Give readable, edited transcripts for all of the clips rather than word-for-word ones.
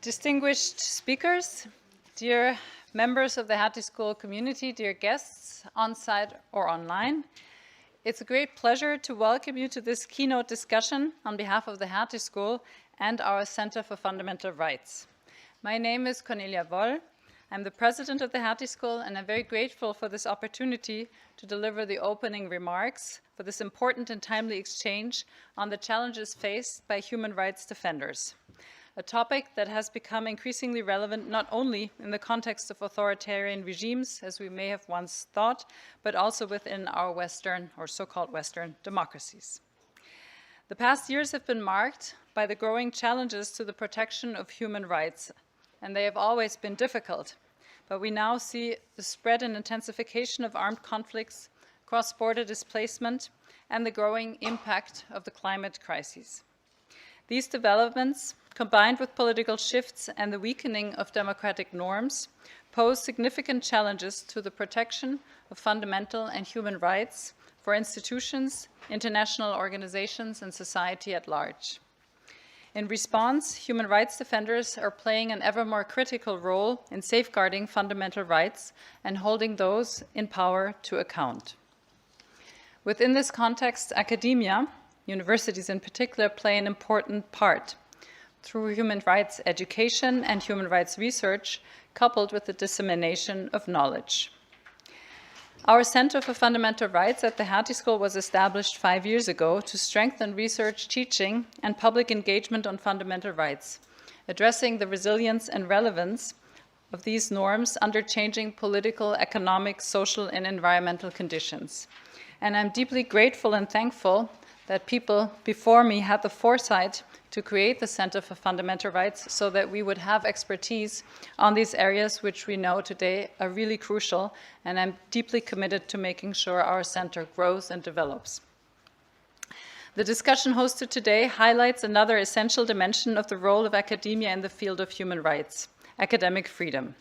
Distinguished speakers, dear members of the Hertie School community, dear guests on-site or online, it's a great pleasure to welcome you to this keynote discussion on behalf of the Hertie School and our Center for Fundamental Rights. My name is Cornelia Woll. I'm the president of the Hertie School, and I'm very grateful for this opportunity to deliver the opening remarks for this important and timely exchange on the challenges faced by human rights defenders, a topic that has become increasingly relevant not only in the context of authoritarian regimes, as we may have once thought, but also within our Western or so-called Western democracies. The past years have been marked by the growing challenges to the protection of human rights, and they have always been difficult. But we now see the spread and intensification of armed conflicts, cross-border displacement, and the growing impact of the climate crises. These developments, combined with political shifts and the weakening of democratic norms, pose significant challenges to the protection of fundamental and human rights for institutions, international organizations, and society at large. In response, human rights defenders are playing an ever more critical role in safeguarding fundamental rights and holding those in power to account. Within this context, academia, universities in particular, play an important part through human rights education and human rights research, coupled with the dissemination of knowledge. Our Center for Fundamental Rights at the Hertie School was established 5 years ago to strengthen research, teaching, and public engagement on fundamental rights, addressing the resilience and relevance of these norms under changing political, economic, social, and environmental conditions. And I'm deeply grateful and thankful that people before me had the foresight to create the Center for Fundamental Rights so that we would have expertise on these areas which we know today are really crucial, and I'm deeply committed to making sure our center grows and develops. The discussion hosted today highlights another essential dimension of the role of academia in the field of human rights, academic freedom.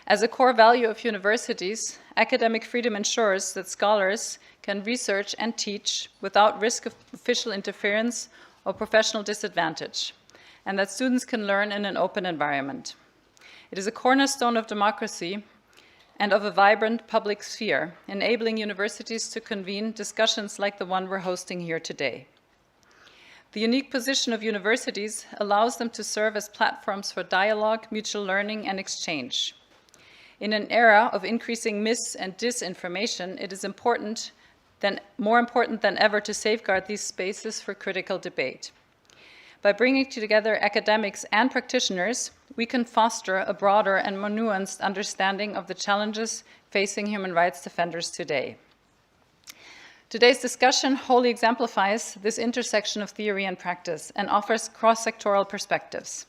As a core value of universities, academic freedom ensures that scholars can research and teach without risk of official interference or professional disadvantage, and that students can learn in an open environment. It is a cornerstone of democracy and of a vibrant public sphere, enabling universities to convene discussions like the one we're hosting here today. The unique position of universities allows them to serve as platforms for dialogue, mutual learning, and exchange. In an era of increasing mis- and disinformation, it is more important than ever to safeguard these spaces for critical debate. By bringing together academics and practitioners, we can foster a broader and more nuanced understanding of the challenges facing human rights defenders today. Today's discussion wholly exemplifies this intersection of theory and practice and offers cross-sectoral perspectives.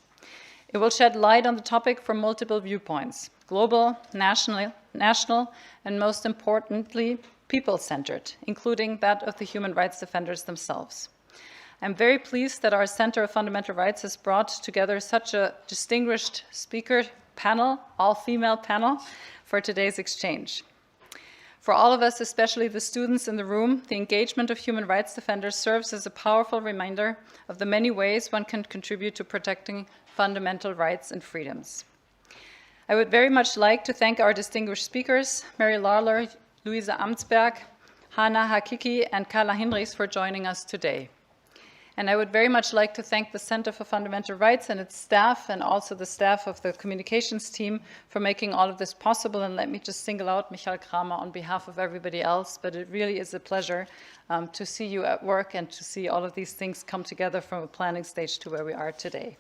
It will shed light on the topic from multiple viewpoints: global, national, and most importantly, people-centered, including that of the human rights defenders themselves. I'm very pleased that our Center of Fundamental Rights has brought together such a distinguished speaker panel, all-female panel, for today's exchange. For all of us, especially the students in the room, the engagement of human rights defenders serves as a powerful reminder of the many ways one can contribute to protecting fundamental rights and freedoms. I would very much like to thank our distinguished speakers, Mary Lawlor, Luise Amtsberg, Hanaa, Hakiki, and Carla Hinrichs for joining us today. And I would very much like to thank the Center for Fundamental Rights and its staff, and also the staff of the communications team, for making all of this possible. And let me just single out Michael Kramer on behalf of everybody else, but it really is a pleasure to see you at work and to see all of these things come together from a planning stage to where we are today.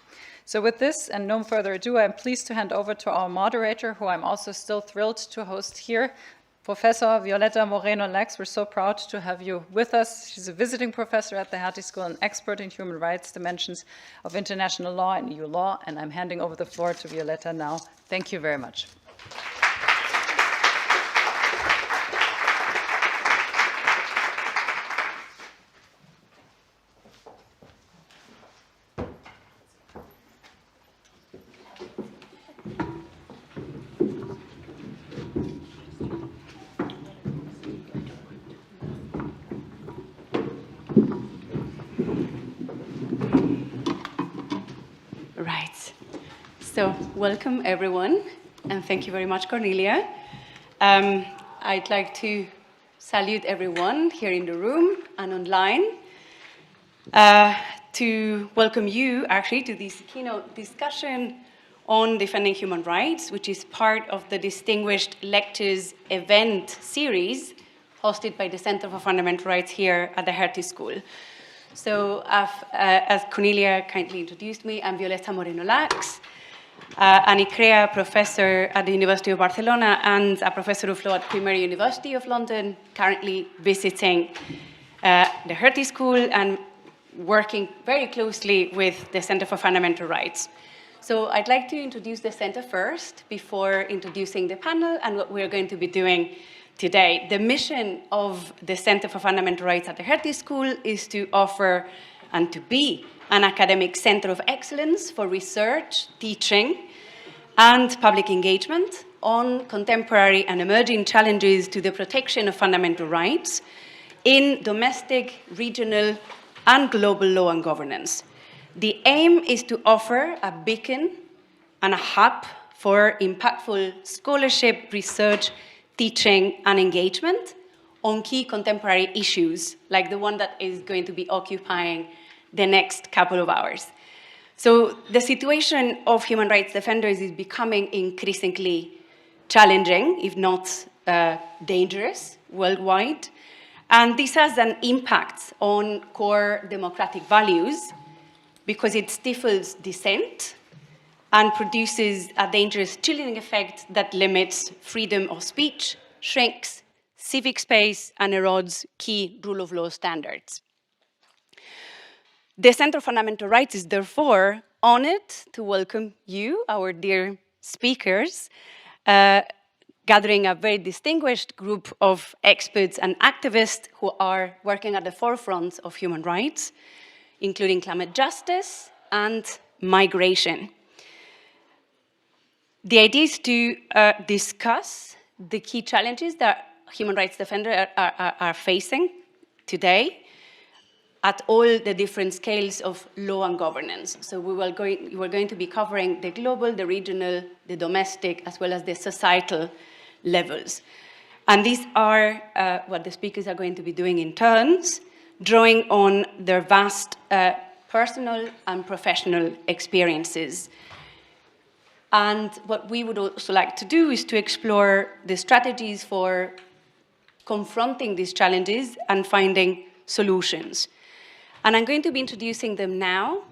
So with this, and no further ado, I'm pleased to hand over to our moderator, who I'm also still thrilled to host here, Professor Violeta Moreno-Lax. We're so proud to have you with us. She's a visiting professor at the Hertie School, an expert in human rights dimensions of international law and EU law, and I'm handing over the floor to Violeta now. Thank you very much. So, welcome everyone, and thank you very much, Cornelia. I'd like to salute everyone here in the room and online, to welcome you actually to this keynote discussion on defending human rights, which is part of the Distinguished Lectures event series hosted by the Center for Fundamental Rights here at the Hertie School. So, as Cornelia kindly introduced me, I'm Violeta Moreno-Lax, an ICREA professor at the University of Barcelona and a professor of law at Queen Mary University of London, currently visiting the Hertie School and working very closely with the Center for Fundamental Rights. So I'd like to introduce the center first before introducing the panel and what we're going to be doing today. The mission of the Center for Fundamental Rights at the Hertie School is to offer and to be an academic center of excellence for research, teaching, and public engagement on contemporary and emerging challenges to the protection of fundamental rights in domestic, regional, and global law and governance. The aim is to offer a beacon and a hub for impactful scholarship, research, teaching, and engagement on key contemporary issues, like the one that is going to be occupying the next couple of hours. So the situation of human rights defenders is becoming increasingly challenging, if not dangerous, worldwide. And this has an impact on core democratic values because it stifles dissent and produces a dangerous chilling effect that limits freedom of speech, shrinks civic space, and erodes key rule of law standards. The Center for Fundamental Rights is therefore honored to welcome you, our dear speakers, gathering a very distinguished group of experts and activists who are working at the forefront of human rights, including climate justice and migration. The idea is to discuss the key challenges that human rights defenders are facing today at all the different scales of law and governance. So we're going to be covering the global, the regional, the domestic, as well as the societal levels. And these are what the speakers are going to be doing in turns, drawing on their vast personal and professional experiences. And what we would also like to do is to explore the strategies for confronting these challenges and finding solutions. And I'm going to be introducing them now,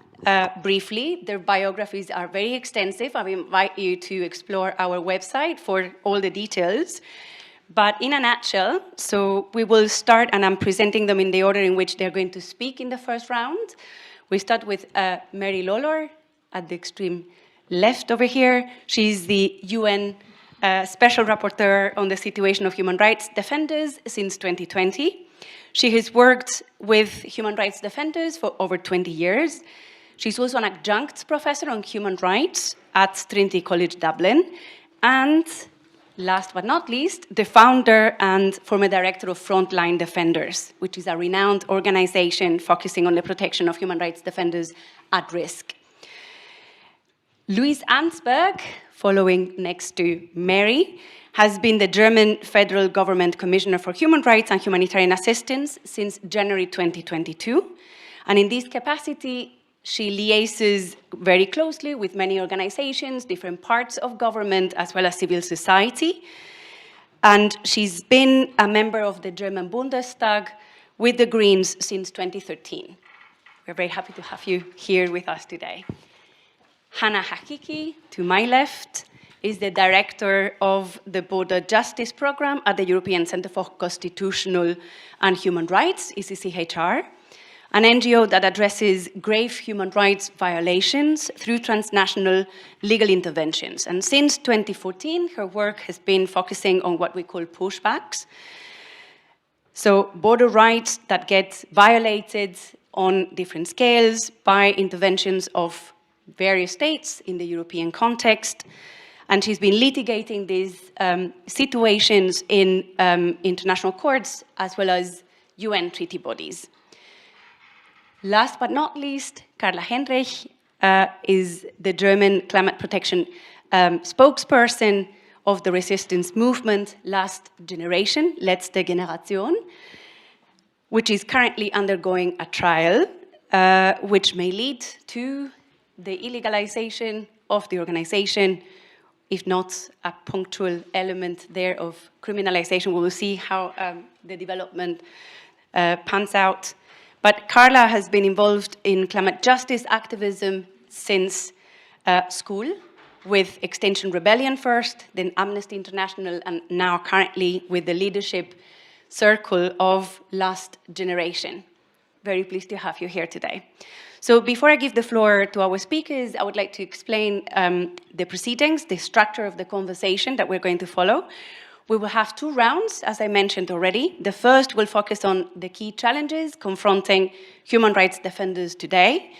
briefly. Their biographies are very extensive. I invite you to explore our website for all the details. But in a nutshell, so we will start, and I'm presenting them in the order in which they're going to speak in the first round. We start with Mary Lawlor at the extreme left over here. She's the UN Special Rapporteur on the situation of human rights defenders since 2020. She has worked with human rights defenders for over 20 years. She's also an adjunct professor on human rights at Trinity College Dublin. And last but not least, the founder and former director of Frontline Defenders, which is a renowned organization focusing on the protection of human rights defenders at risk. Luise Amtsberg, following next to Mary, has been the German federal government commissioner for human rights and humanitarian assistance since January 2022. And in this capacity, she liaises very closely with many organizations, different parts of government, as well as civil society. And she's been a member of the German Bundestag with the Greens since 2013. We're very happy to have you here with us today. Hanaa Hakiki, to my left, is the director of the Border Justice Program at the European Center for Constitutional and Human Rights, ECCHR, an NGO that addresses grave human rights violations through transnational legal interventions. And since 2014, her work has been focusing on what we call pushbacks. So border rights that get violated on different scales by interventions of various states in the European context. And she's been litigating these situations in international courts as well as UN treaty bodies. Last but not least, Carla Hinrichs, is the German climate protection spokesperson of the resistance movement Last Generation, Letzte Generation, which is currently undergoing a trial, which may lead to the illegalization of the organization, if not a punctual element there of criminalization. We will see how the development pans out. But Carla has been involved in climate justice activism since school, with Extinction Rebellion first, then Amnesty International, and now currently with the leadership circle of Last Generation. Very pleased to have you here today. So before I give the floor to our speakers, I would like to explain the proceedings, the structure of the conversation that we're going to follow. We will have 2 rounds, as I mentioned already. The first will focus on the key challenges confronting human rights defenders today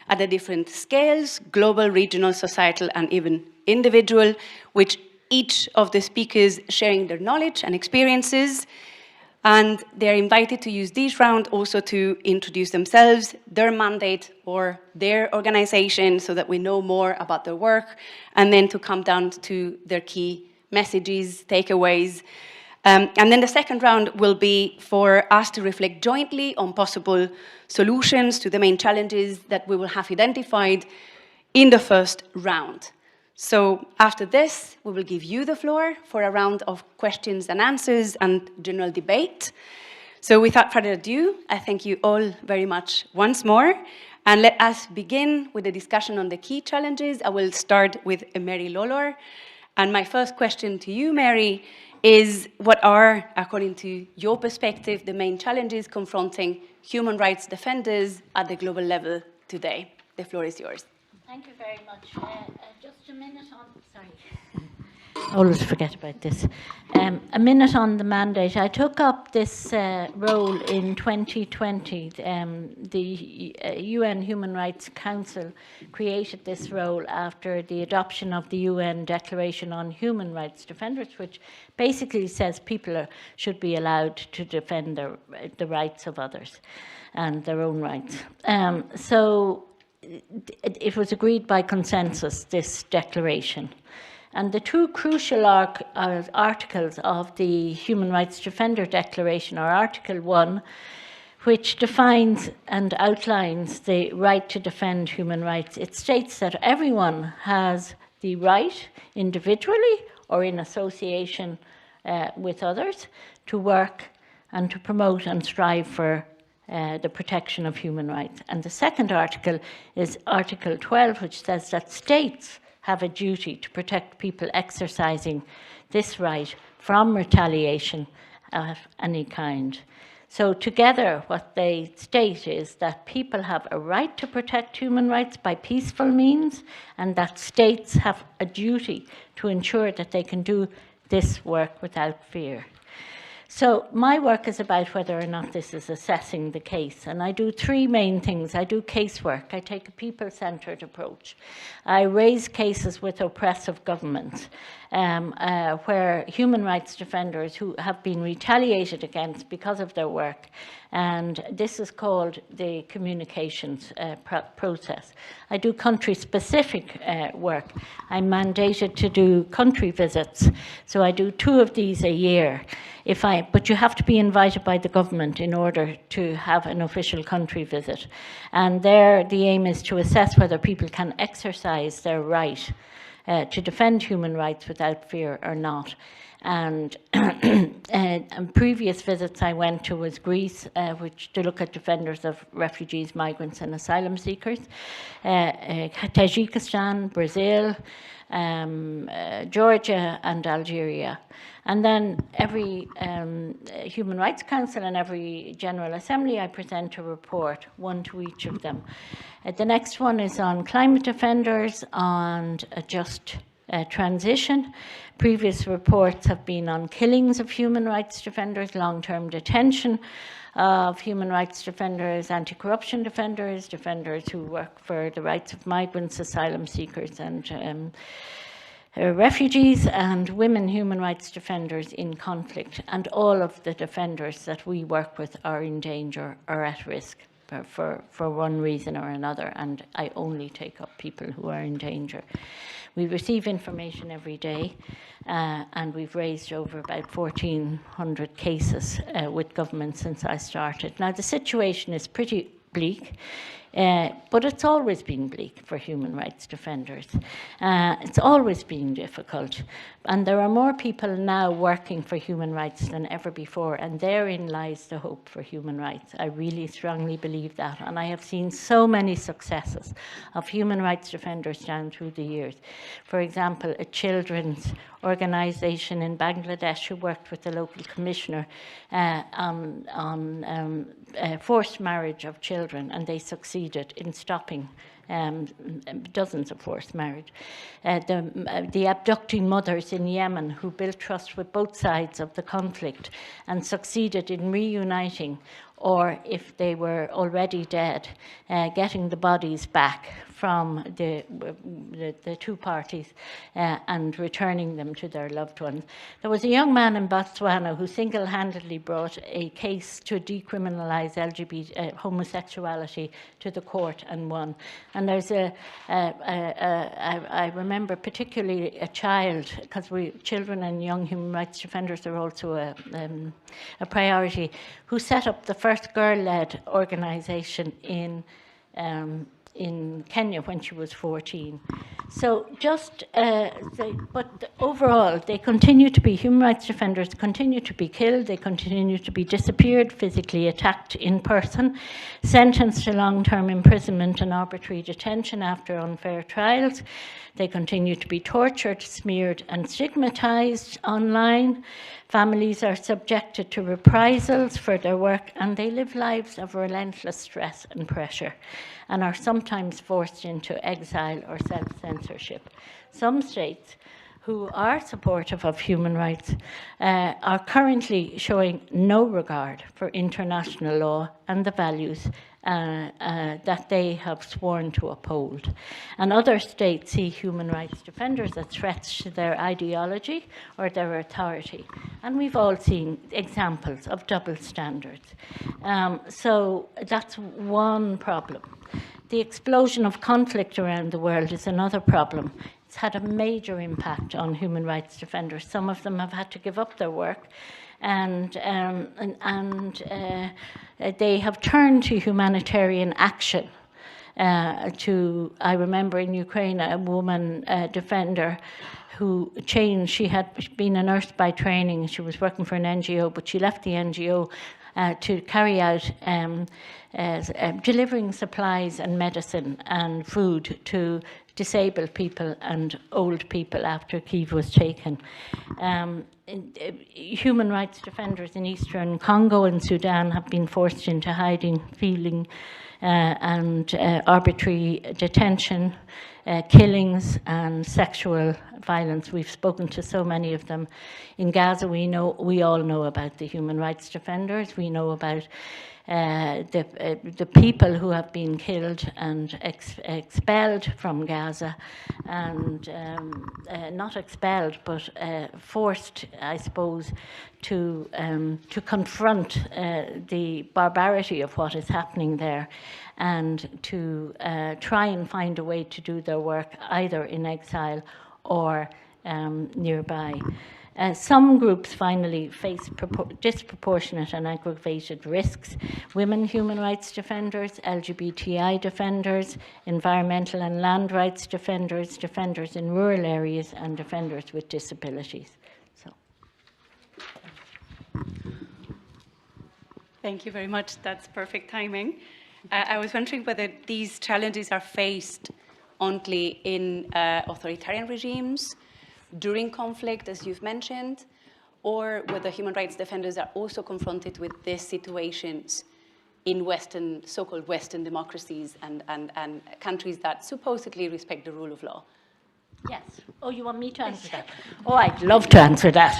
at the different scales, global, regional, societal, and even individual, which each of the speakers sharing their knowledge and experiences. And they're invited to use this round also to introduce themselves, their mandate, or their organization, so that we know more about their work, and then to come down to their key messages, takeaways. And then the second round will be for us to reflect jointly on possible solutions to the main challenges that we will have identified in the first round. So after this, we will give you the floor for a round of questions and answers and general debate. So without further ado, I thank you all very much once more. And let us begin with the discussion on the key challenges. I will start with Mary Lawlor. And my first question to you, Mary, is what are, according to your perspective, the main challenges confronting human rights defenders at the global level today? The floor is yours. Thank you very much. Just a minute on, sorry. I always forget about this. A minute on the mandate. I took up this role in 2020. The UN Human Rights Council created this role after the adoption of the UN Declaration on Human Rights Defenders, which basically says people should be allowed to defend the rights of others and their own rights. So it was agreed by consensus, this declaration. And the 2 crucial articles of the Human Rights Defender Declaration are Article 1, which defines and outlines the right to defend human rights. It states that everyone has the right, individually or in association with others, to work and to promote and strive for the protection of human rights. And the second article is Article 12, which says that states have a duty to protect people exercising this right from retaliation of any kind. So together, what they state is that people have a right to protect human rights by peaceful means, and that states have a duty to ensure that they can do this work without fear. So my work is about whether or not this is assessing the case. And I do 3 main things. I do casework. I take a people-centered approach. I raise cases with oppressive governments where human rights defenders who have been retaliated against because of their work. And this is called the communications process. I do country-specific work. I'm mandated to do country visits. So I do 2 of these a year. But you have to be invited by the government in order to have an official country visit. And there, the aim is to assess whether people can exercise their right to defend human rights without fear or not. And previous visits I went to was Greece, which to look at defenders of refugees, migrants and asylum seekers, Tajikistan, Brazil, Georgia and Algeria. And then every Human Rights Council and every General Assembly I present a report, 1 to each of them. The next one is on climate defenders and just transition. Previous reports have been on killings of human rights defenders, long-term detention of human rights defenders, anti-corruption defenders, defenders who work for the rights of migrants, asylum seekers and refugees, and women human rights defenders in conflict. And all of the defenders that we work with are in danger or at risk. for one reason or another, and I only take up people who are in danger. We receive information every day, and we've raised over about 1,400 cases with government since I started. Now, the situation is pretty bleak. But it's always been bleak for human rights defenders. It's always been difficult. And there are more people now working for human rights than ever before, and therein lies the hope for human rights. I really strongly believe that. And I have seen so many successes of human rights defenders down through the years. For example, a children's organisation in Bangladesh who worked with the local commissioner on forced marriage of children, and they succeeded in stopping dozens of forced marriage. The abducting mothers in Yemen who built trust with both sides of the conflict and succeeded in reuniting, or if they were already dead, getting the bodies back from the two parties and returning them to their loved ones. There was a young man in Botswana who single-handedly brought a case to decriminalise LGBT homosexuality to the court and won. And there's I remember particularly a child, because children and young human rights defenders are also a priority, who set up the first girl-led organisation in Kenya when she was 14. So but overall, they continue to be, human rights defenders continue to be killed, they continue to be disappeared, physically attacked in person, sentenced to long-term imprisonment and arbitrary detention after unfair trials. They continue to be tortured, smeared and stigmatized online. Families are subjected to reprisals for their work, and they live lives of relentless stress and pressure, and are sometimes forced into exile or self-censorship. Some states who are supportive of human rights are currently showing no regard for international law and the values that they have sworn to uphold. And other states see human rights defenders as threats to their ideology or their authority. And we've all seen examples of double standards. So that's one problem. The explosion of conflict around the world is another problem. It's had a major impact on human rights defenders. Some of them have had to give up their work, and they have turned to humanitarian action. I remember in Ukraine, a woman defender who changed. She had been a nurse by training. She was working for an NGO, but she left the NGO to carry out delivering supplies and medicine and food to disabled people and old people after Kyiv was taken. Human rights defenders in eastern Congo and Sudan have been forced into hiding, feeling and arbitrary detention, killings and sexual violence. We've spoken to so many of them. In Gaza, we all know about the human rights defenders. We know about the people who have been killed and expelled from Gaza, and not expelled, but forced, I suppose, to confront the barbarity of what is happening there, and to try and find a way to do their work either in exile or nearby. Some groups finally face disproportionate and aggravated risks. Women human rights defenders, LGBTI defenders, environmental and land rights defenders, defenders in rural areas, and defenders with disabilities. So. Thank you very much. That's perfect timing. I was wondering whether these challenges are faced only in authoritarian regimes, during conflict, as you've mentioned, or whether human rights defenders are also confronted with these situations in Western, so-called Western democracies and countries that supposedly respect the rule of law. Yes. Oh, you want me to answer that? Oh, I'd love to answer that.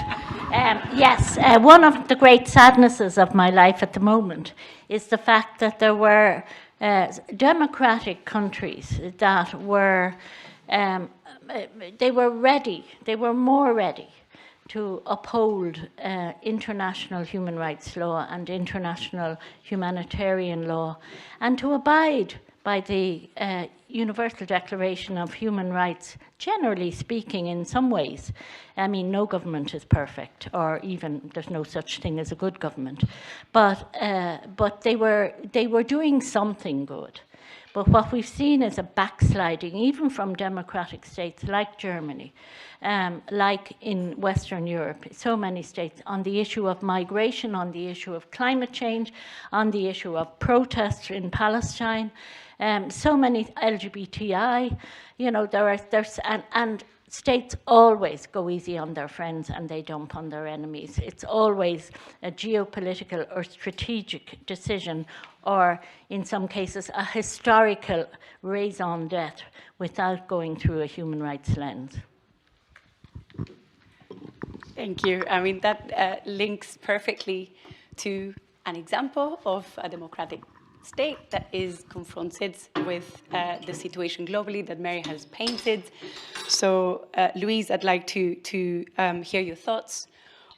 Yes, one of the great sadnesses of my life at the moment is the fact that there were democratic countries that were they were more ready to uphold international human rights law and international humanitarian law, and to abide by the Universal Declaration of Human Rights, generally speaking, in some ways. I mean, no government is perfect, or even there's no such thing as a good government. But they were doing something good. But what we've seen is a backsliding, even from democratic states like Germany, like in Western Europe, so many states, on the issue of migration, on the issue of climate change, on the issue of protests in Palestine, so many LGBTI, you know, and states always go easy on their friends and they dump on their enemies. It's always a geopolitical or strategic decision, or in some cases a historical raison d'etre, without going through a human rights lens. Thank you. I mean, that links perfectly to an example of a democratic state that is confronted with the situation globally that Mary has painted. So, Luise, I'd like to hear your thoughts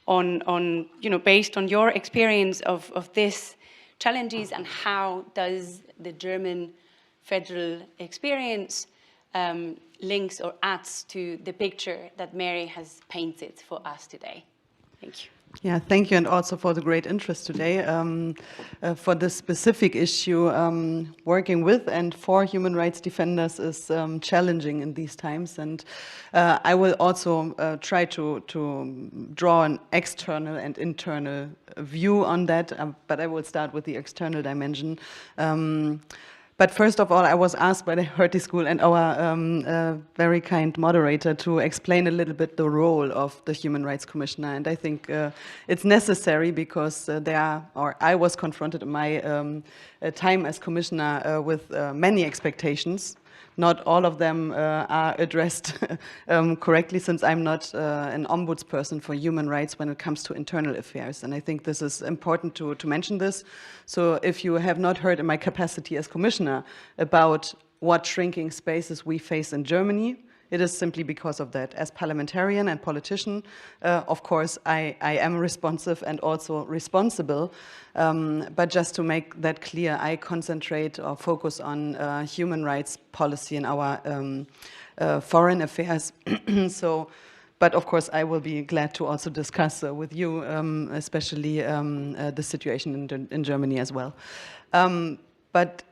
on, you know, based on your experience of this challenges, and how does the German federal experience links or adds to the picture that Mary has painted for us today. Thank you. Yeah, thank you, and also for the great interest today. For this specific issue, working with and for human rights defenders is challenging in these times, and I will also try to draw an external and internal view on that, but I will start with the external dimension. But first of all, I was asked by the Hertie School and our very kind moderator to explain a little bit the role of the Human Rights Commissioner. And I think it's necessary because I was confronted in my time as commissioner with many expectations. Not all of them are addressed correctly, since I'm not an ombudsperson for human rights when it comes to internal affairs. And I think this is important to mention this. So if you have not heard in my capacity as commissioner about what shrinking spaces we face in Germany, it is simply because of that. As parliamentarian and politician, of course, I am responsive and also responsible. But just to make that clear, I concentrate or focus on human rights policy in our foreign affairs. But of course, I will be glad to also discuss with you, especially the situation in Germany as well. But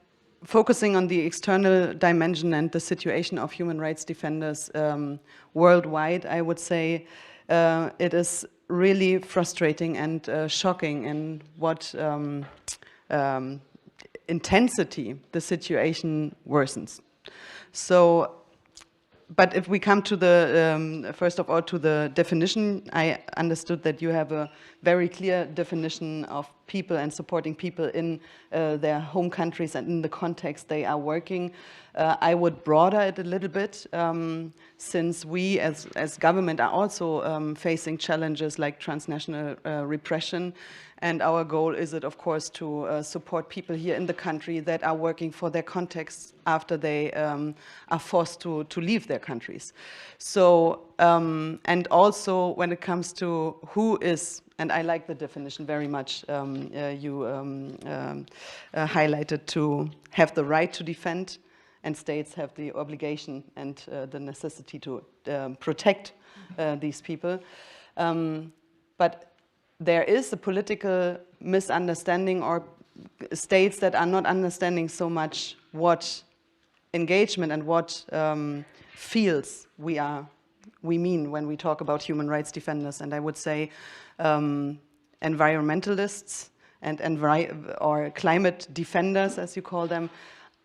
focusing on the external dimension and the situation of human rights defenders worldwide, I would say it is really frustrating and shocking in what intensity the situation worsens. So, but if we come to the, first of all, to the definition, I understood that you have a very clear definition of people and supporting people in their home countries and in the context they are working. I would broaden it a little bit, since we as government are also facing challenges like transnational repression. And our goal is it, of course, to support people here in the country that are working for their contexts after they are forced to leave their countries. So, and also when it comes to who is, and I like the definition very much, you highlighted, to have the right to defend, and states have the obligation and the necessity to protect these people. But there is a political misunderstanding, or states that are not understanding so much what engagement and what fields we mean when we talk about human rights defenders. And I would say environmentalists and or climate defenders, as you call them,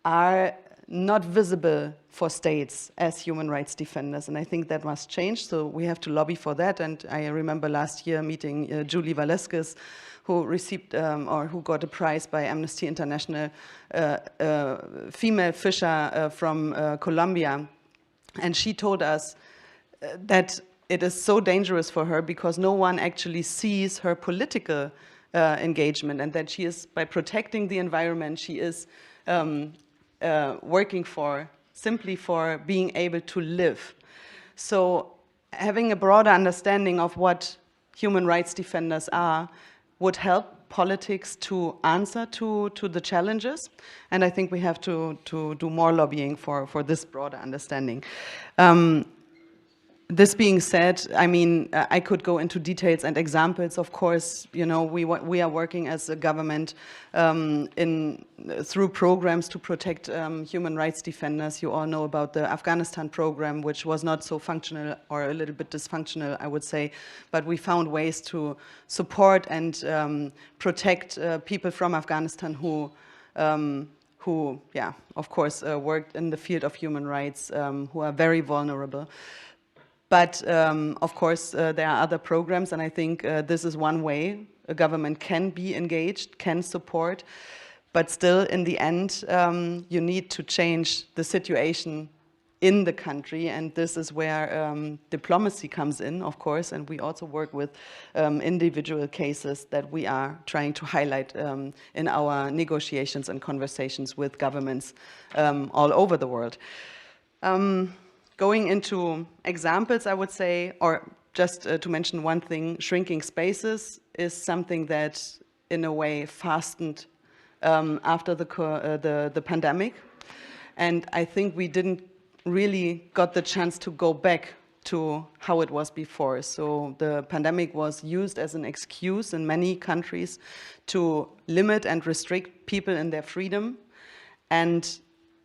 are not visible for states as human rights defenders, and I think that must change, so we have to lobby for that. And I remember last year meeting Julie Valesquez, who received or who got a prize by Amnesty International, female fisher from Colombia, and she told us that it is so dangerous for her because no one actually sees her political engagement, and that she is, by protecting the environment, she is working simply for being able to live. So, having a broader understanding of what human rights defenders are would help politics to answer to the challenges. And I think we have to do more lobbying for this broader understanding. This being said, I mean, I could go into details and examples. Of course, you know, we are working as a government through programs to protect human rights defenders. You all know about the Afghanistan program, which was not so functional, or a little bit dysfunctional, I would say. But we found ways to support and protect people from Afghanistan who, yeah, of course, worked in the field of human rights, who are very vulnerable. But of course, there are other programs, and I think this is one way a government can be engaged, can support. But still, in the end, you need to change the situation in the country, and this is where diplomacy comes in, of course, and we also work with individual cases that we are trying to highlight in our negotiations and conversations with governments all over the world. Going into examples, I would say, or just to mention one thing, shrinking spaces is something that, in a way, fastened after the pandemic. And I think we didn't really got the chance to go back to how it was before. So the pandemic was used as an excuse in many countries to limit and restrict people in their freedom. And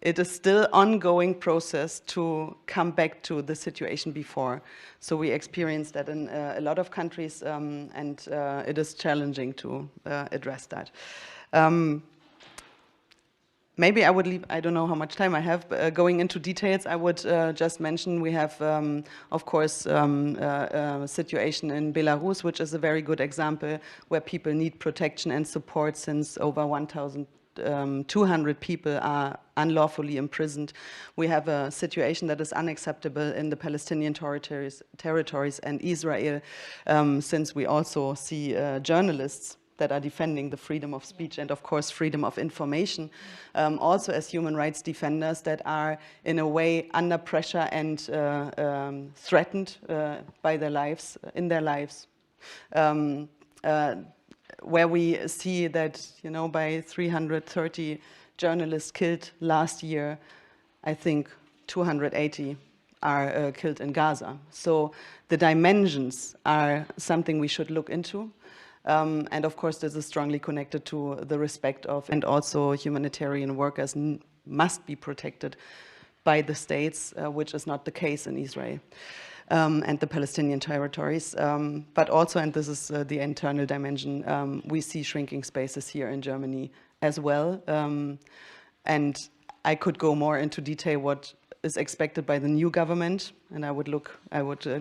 it is still ongoing process to come back to the situation before. So we experienced that in a lot of countries, and it is challenging to address that. Maybe I would leave, I don't know how much time I have, but going into details, I would just mention we have, of course, a situation in Belarus, which is a very good example where people need protection and support since over 1,200 people are unlawfully imprisoned. We have a situation that is unacceptable in the Palestinian territories and Israel, since we also see journalists that are defending the freedom of speech and, of course, freedom of information, also as human rights defenders that are, in a way, under pressure and threatened by their lives, in their lives. Where we see that, you know, by 330 journalists killed last year, I think 280 are killed in Gaza. So the dimensions are something we should look into. And of course, this is strongly connected to the respect of, and also humanitarian workers must be protected by the states, which is not the case in Israel. And the Palestinian territories, but also, and this is the internal dimension, we see shrinking spaces here in Germany as well. And I could go more into detail what is expected by the new government, and I would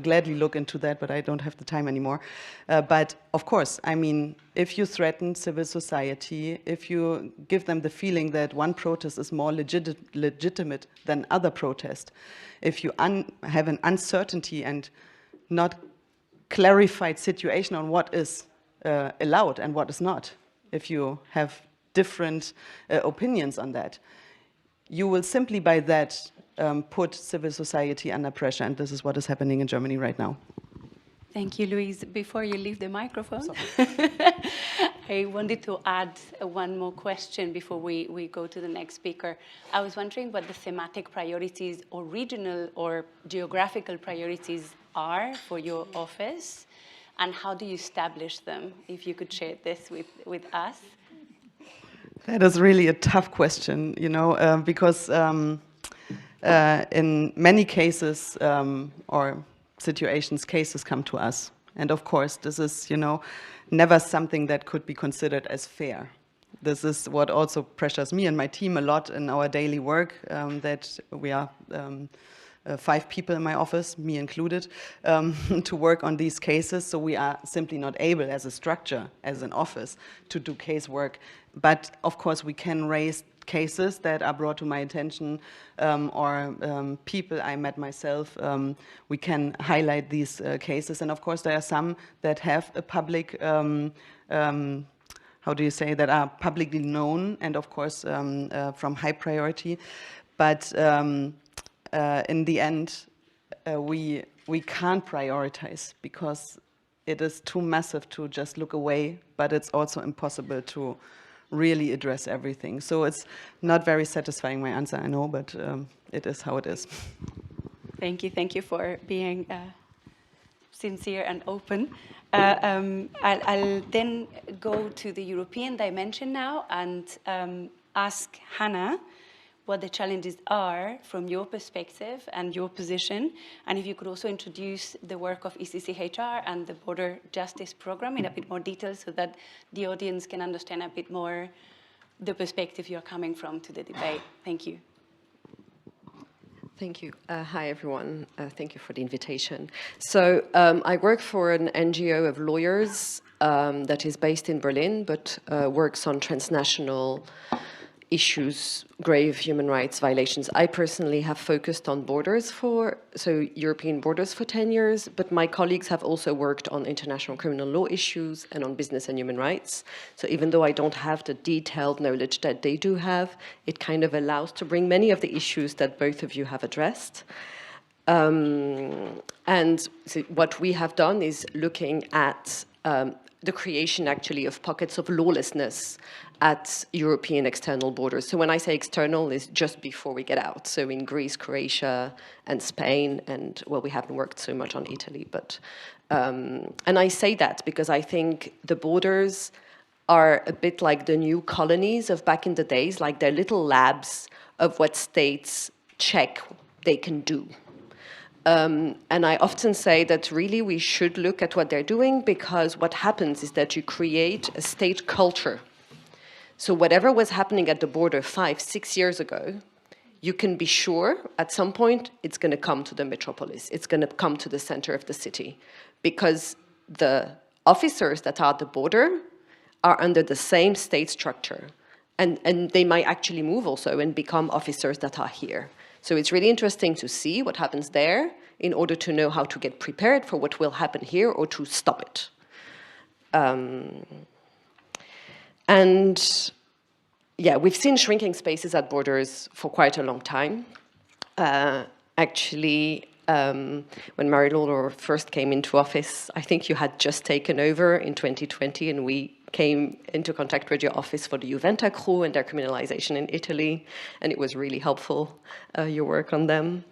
gladly look into that, but I don't have the time anymore. But of course, I mean, if you threaten civil society, if you give them the feeling that one protest is more legitimate than other protest, if you have an uncertainty and not clarified situation on what is allowed and what is not, if you have different opinions on that, you will simply by that put civil society under pressure, and this is what is happening in Germany right now. Thank you, Luise. Before you leave the microphone, I wanted to add one more question before we go to the next speaker. I was wondering what the thematic priorities or regional or geographical priorities are for your office, and how do you establish them? If you could share this with us. That is really a tough question, you know, because in many cases or situations, cases come to us. And of course, this is, you know, never something that could be considered as fair. This is what also pressures me and my team a lot in our daily work, that we are 5 people in my office, me included, to work on these cases. So we are simply not able as a structure, as an office, to do casework. But of course, we can raise cases that are brought to my attention, or people I met myself. We can highlight these cases. And of course, there are some that have a public, how do you say, that are publicly known, and of course, from high priority. But in the end, we can't prioritize because it is too massive to just look away, but it's also impossible to really address everything. So it's not very satisfying, my answer, I know, but it is how it is. Thank you for being sincere and open. I'll then go to the European dimension now and ask Hanaa what the challenges are from your perspective and your position, and if you could also introduce the work of ECCHR and the Border Justice Program in a bit more detail so that the audience can understand a bit more the perspective you're coming from to the debate. Thank you. Thank you. Hi, everyone. Thank you for the invitation. So I work for an NGO of lawyers that is based in Berlin, but works on transnational issues, grave human rights violations. I personally have focused on European borders for 10 years, but my colleagues have also worked on international criminal law issues and on business and human rights. So even though I don't have the detailed knowledge that they do have, it kind of allows to bring many of the issues that both of you have addressed. And so what we have done is looking at the creation actually of pockets of lawlessness at European external borders. So when I say external, it's just before we get out. So in Greece, Croatia, and Spain, and well, we haven't worked so much on Italy, but, and I say that because I think the borders are a bit like the new colonies of back in the days, like they're little labs of what states check they can do. And I often say that really we should look at what they're doing, because what happens is that you create a state culture. So whatever was happening at the border 5-6 years ago, you can be sure at some point it's going to come to the metropolis. It's going to come to the center of the city, because the officers that are at the border are under the same state structure. And they might actually move also and become officers that are here. So it's really interesting to see what happens there in order to know how to get prepared for what will happen here or to stop it. And yeah, we've seen shrinking spaces at borders for quite a long time. Actually, when Mary Lawlor first came into office, I think you had just taken over in 2020, and we came into contact with your office for the Juventa crew and their criminalization in Italy, and it was really helpful, your work on them.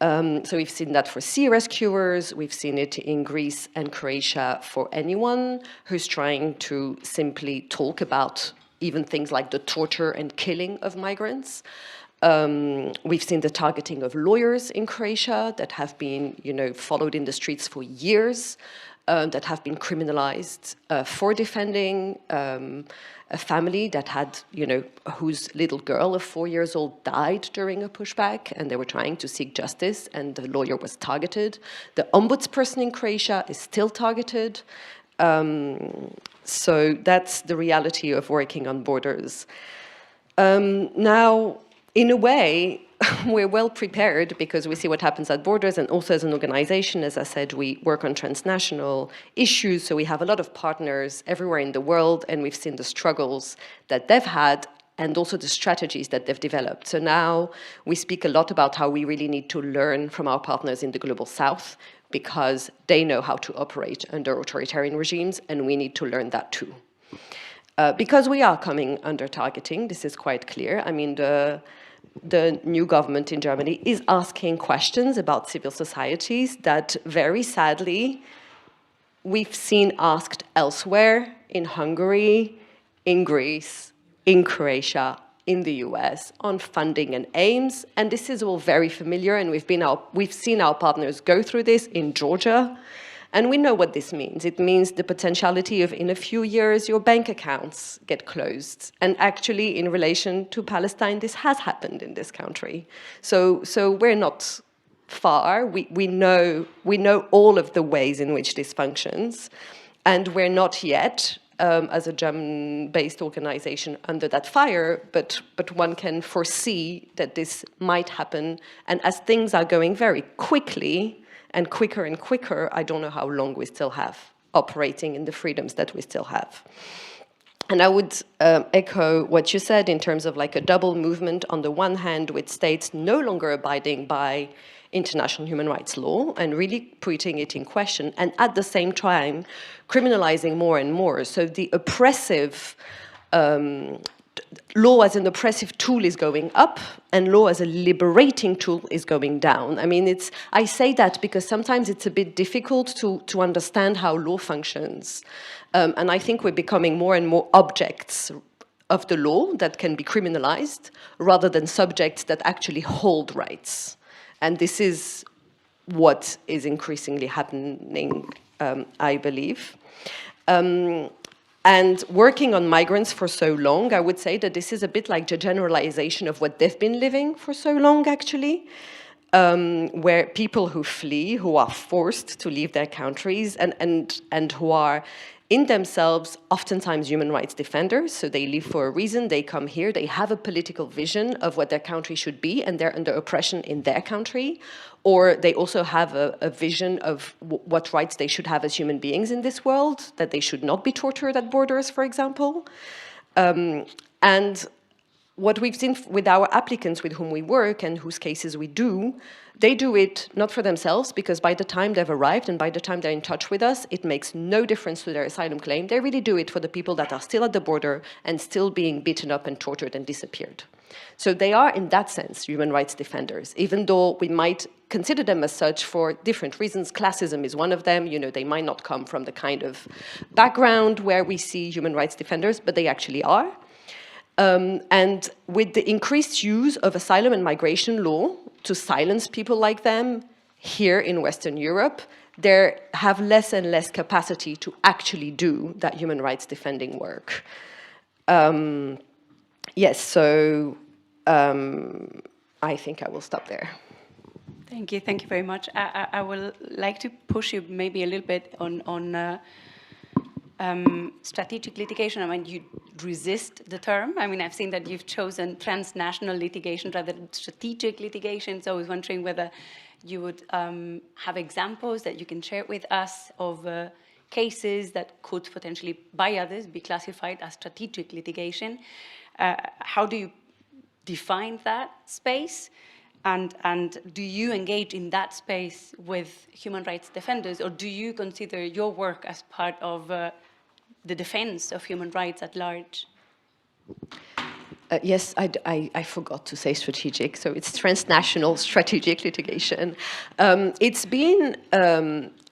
So we've seen that for sea rescuers, we've seen it in Greece and Croatia for anyone who's trying to simply talk about even things like the torture and killing of migrants. We've seen the targeting of lawyers in Croatia that have been, followed in the streets for years, that have been criminalized for defending a family that had, whose little girl of 4 years old died during a pushback, and they were trying to seek justice, and the lawyer was targeted. The ombudsperson in Croatia is still targeted. So that's the reality of working on borders. Now, in a way, we're well prepared because we see what happens at borders, and also as an organization, as I said, we work on transnational issues, so we have a lot of partners everywhere in the world, and we've seen the struggles that they've had and also the strategies that they've developed. So now we speak a lot about how we really need to learn from our partners in the Global South, because they know how to operate under authoritarian regimes, and we need to learn that too. Because we are coming under targeting, this is quite clear. I mean, the new government in Germany is asking questions about civil societies that, very sadly, we've seen asked elsewhere, in Hungary, in Greece, in Croatia, in the US, on funding and aims. And this is all very familiar, and we've seen our partners go through this in Georgia. And we know what this means. It means the potentiality of, in a few years, your bank accounts get closed. And actually, in relation to Palestine, this has happened in this country. So we're not far. We know all of the ways in which this functions. And we're not yet, as a German-based organization, under that fire, but one can foresee that this might happen. And as things are going very quickly, and quicker, I don't know how long we still have operating in the freedoms that we still have. And I would echo what you said in terms of like a double movement on the one hand with states no longer abiding by international human rights law and really putting it in question, and at the same time criminalizing more and more. So the oppressive law as an oppressive tool is going up, and law as a liberating tool is going down. I mean, I say that because sometimes it's a bit difficult to understand how law functions. And I think we're becoming more and more objects of the law that can be criminalized, rather than subjects that actually hold rights. And this is what is increasingly happening, I believe. And working on migrants for so long, I would say that this is a bit like the generalization of what they've been living for so long, actually, where people who flee, who are forced to leave their countries, and who are in themselves oftentimes human rights defenders, so they leave for a reason, they come here, they have a political vision of what their country should be, and they're under oppression in their country, or they also have a vision of what rights they should have as human beings in this world, that they should not be tortured at borders, for example. And what we've seen with our applicants with whom we work and whose cases we do, they do it not for themselves, because by the time they've arrived and by the time they're in touch with us, it makes no difference to their asylum claim. They really do it for the people that are still at the border and still being beaten up and tortured and disappeared. So they are, in that sense, human rights defenders, even though we might consider them as such for different reasons. Classism is one of them. You know, they might not come from the kind of background where we see human rights defenders, but they actually are. And with the increased use of asylum and migration law to silence people like them here in Western Europe, they have less and less capacity to actually do that human rights defending work. Yes, so I think I will stop there. Thank you very much. I would like to push you maybe a little bit on strategic litigation. I mean, you resist the term. I mean, I've seen that you've chosen transnational litigation rather than strategic litigation. So I was wondering whether you would have examples that you can share with us of cases that could potentially, by others, be classified as strategic litigation. How do you define that space? And do you engage in that space with human rights defenders, or do you consider your work as part of the defense of human rights at large? Yes, I forgot to say strategic, so it's transnational strategic litigation.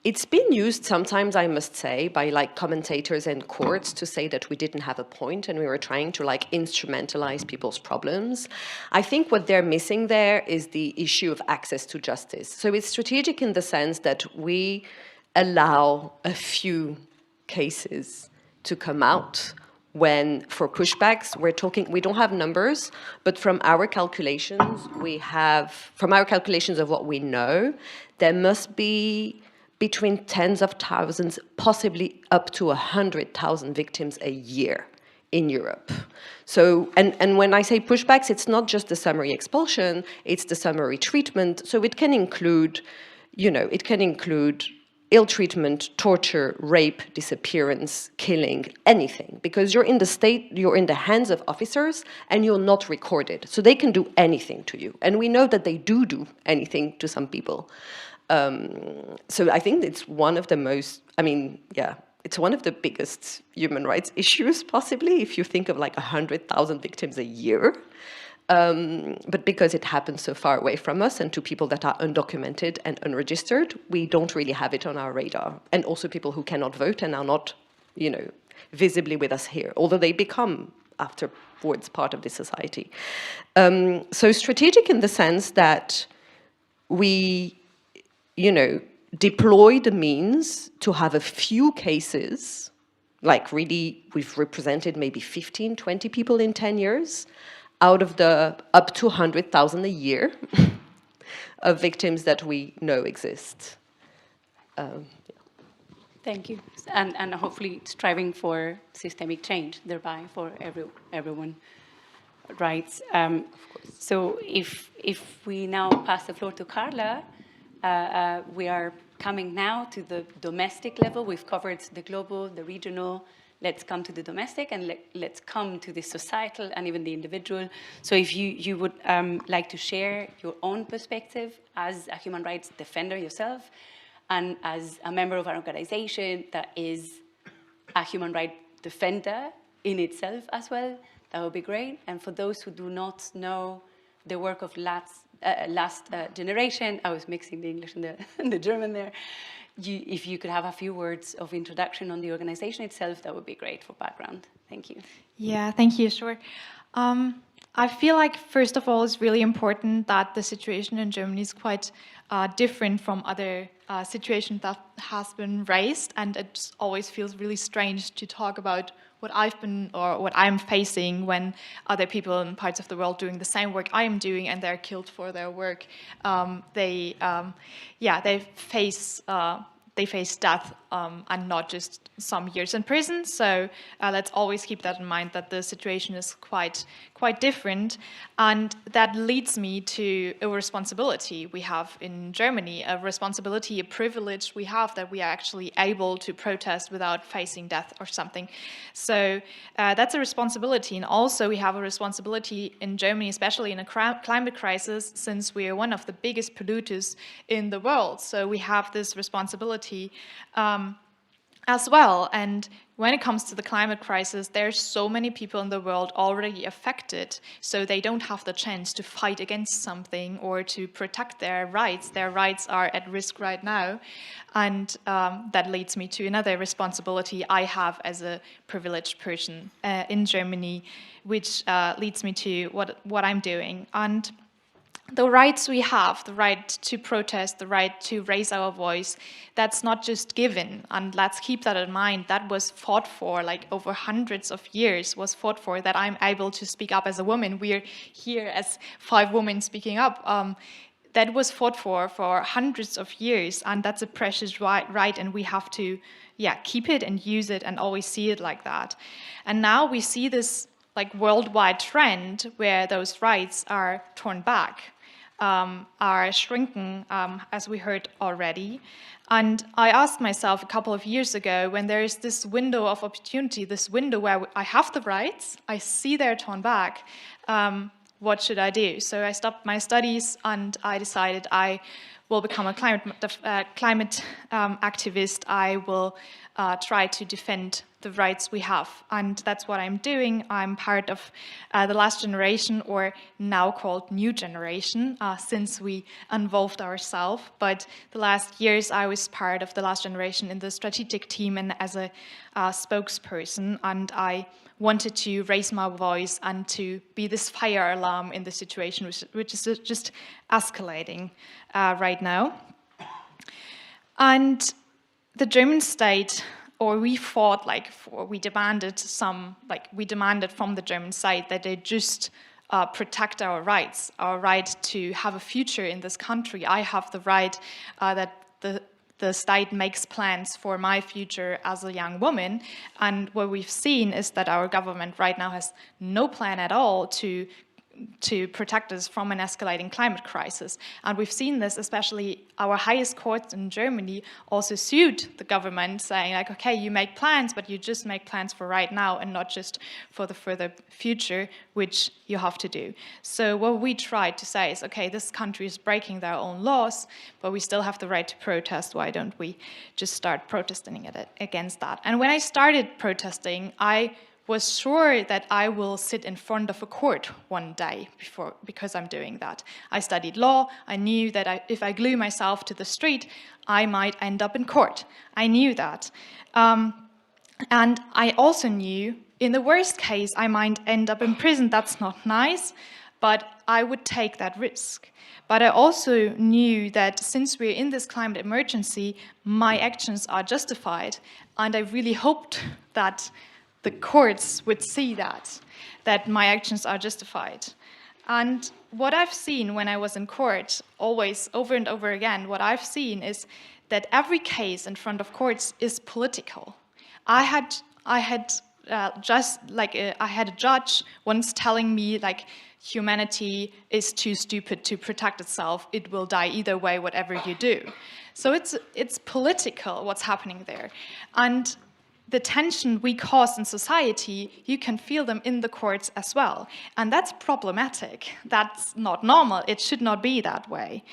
It's been used sometimes, I must say, by like commentators and courts to say that we didn't have a point and we were trying to like instrumentalize people's problems. I think what they're missing there is the issue of access to justice. So it's strategic in the sense that we allow a few cases to come out when, for pushbacks, we don't have numbers, but from our calculations, of what we know, there must be between tens of thousands, possibly up to 100,000 victims a year in Europe. So, and when I say pushbacks, it's not just the summary expulsion, it's the summary treatment. So it can include, ill treatment, torture, rape, disappearance, killing, anything. Because you're in the hands of officers and you're not recorded. So they can do anything to you. And we know that they do anything to some people. So I think it's one of the it's one of the biggest human rights issues, possibly, if you think of like 100,000 victims a year. But because it happens so far away from us and to people that are undocumented and unregistered, we don't really have it on our radar. And also people who cannot vote and are not, visibly with us here, although they become afterwards part of the society. So strategic in the sense that we, deploy the means to have a few cases, like really we've represented maybe 15, 20 people in 10 years, out of the up to 100,000 a year of victims that we know exist. Thank you. And hopefully striving for systemic change, thereby for everyone. Right. So if we now pass the floor to Carla, we are coming now to the domestic level. We've covered the global, the regional let's come to the domestic and let's come to the societal and even the individual. So if you would like to share your own perspective as a human rights defender yourself and as a member of an organization that is a human rights defender in itself as well, that would be great. And for those who do not know the work of last generation, I was mixing the English and the German there, if you could have a few words of introduction on the organization itself, that would be great for background. Thank you. Yeah, thank you, sure. I feel like, first of all, it's really important that the situation in Germany is quite different from other situations that has been raised, and it always feels really strange to talk about what I've been or what I'm facing when other people in parts of the world doing the same work I am doing and they're killed for their work. They face death and not just some years in prison. So let's always keep that in mind, that the situation is quite different. And that leads me to a responsibility we have in Germany, a responsibility, a privilege we have, that we are actually able to protest without facing death or something. So that's a responsibility. And also we have a responsibility in Germany, especially in a climate crisis, since we are one of the biggest polluters in the world. So we have this responsibility as well. And when it comes to the climate crisis, there's so many people in the world already affected, so they don't have the chance to fight against something or to protect their rights. Their rights are at risk right now. And that leads me to another responsibility I have as a privileged person in Germany, which leads me to what I'm doing. And the rights we have, the right to protest, the right to raise our voice, that's not just given. And let's keep that in mind. That was fought for, like over hundreds of years was fought for, that I'm able to speak up as a woman. We're here as 5 women speaking up. That was fought for hundreds of years, and that's a precious right, and we have to keep it and use it and always see it like that. And now we see this like worldwide trend where those rights are torn back, are shrinking, as we heard already. And I asked myself a couple of years ago, when there is this window of opportunity, this window where I have the rights, I see they're torn back, what should I do? So I stopped my studies and I decided I will become a climate activist. I will try to defend the rights we have. And that's what I'm doing. I'm part of the last generation, or now called new generation, since we involved ourselves. But the last years I was part of the last generation in the strategic team and as a spokesperson. And I wanted to raise my voice and to be this fire alarm in the situation, which is just escalating right now. And the German state, or we fought, we demanded from the German side that they just protect our rights, our right to have a future in this country. I have the right that the state makes plans for my future as a young woman. And what we've seen is that our government right now has no plan at all to protect us from an escalating climate crisis. And we've seen this, especially our highest court in Germany also sued the government, saying like, okay, you make plans, but you just make plans for right now and not just for the further future, which you have to do. So what we tried to say is, okay, this country is breaking their own laws, but we still have the right to protest. Why don't we just start protesting against that? And when I started protesting, I was sure that I will sit in front of a court one day because I'm doing that. I studied law. I knew that if I glue myself to the street, I might end up in court. I knew that. And I also knew, in the worst case, I might end up in prison. That's not nice, but I would take that risk. But I also knew that since we're in this climate emergency, my actions are justified. And I really hoped that the courts would see that my actions are justified. And what I've seen when I was in court, always over and over again, what I've seen is that every case in front of courts is political. I had a judge once telling me like, humanity is too stupid to protect itself. It will die either way, whatever you do. So it's political what's happening there. And the tension we cause in society, you can feel them in the courts as well. And that's problematic. That's not normal. It should not be that way.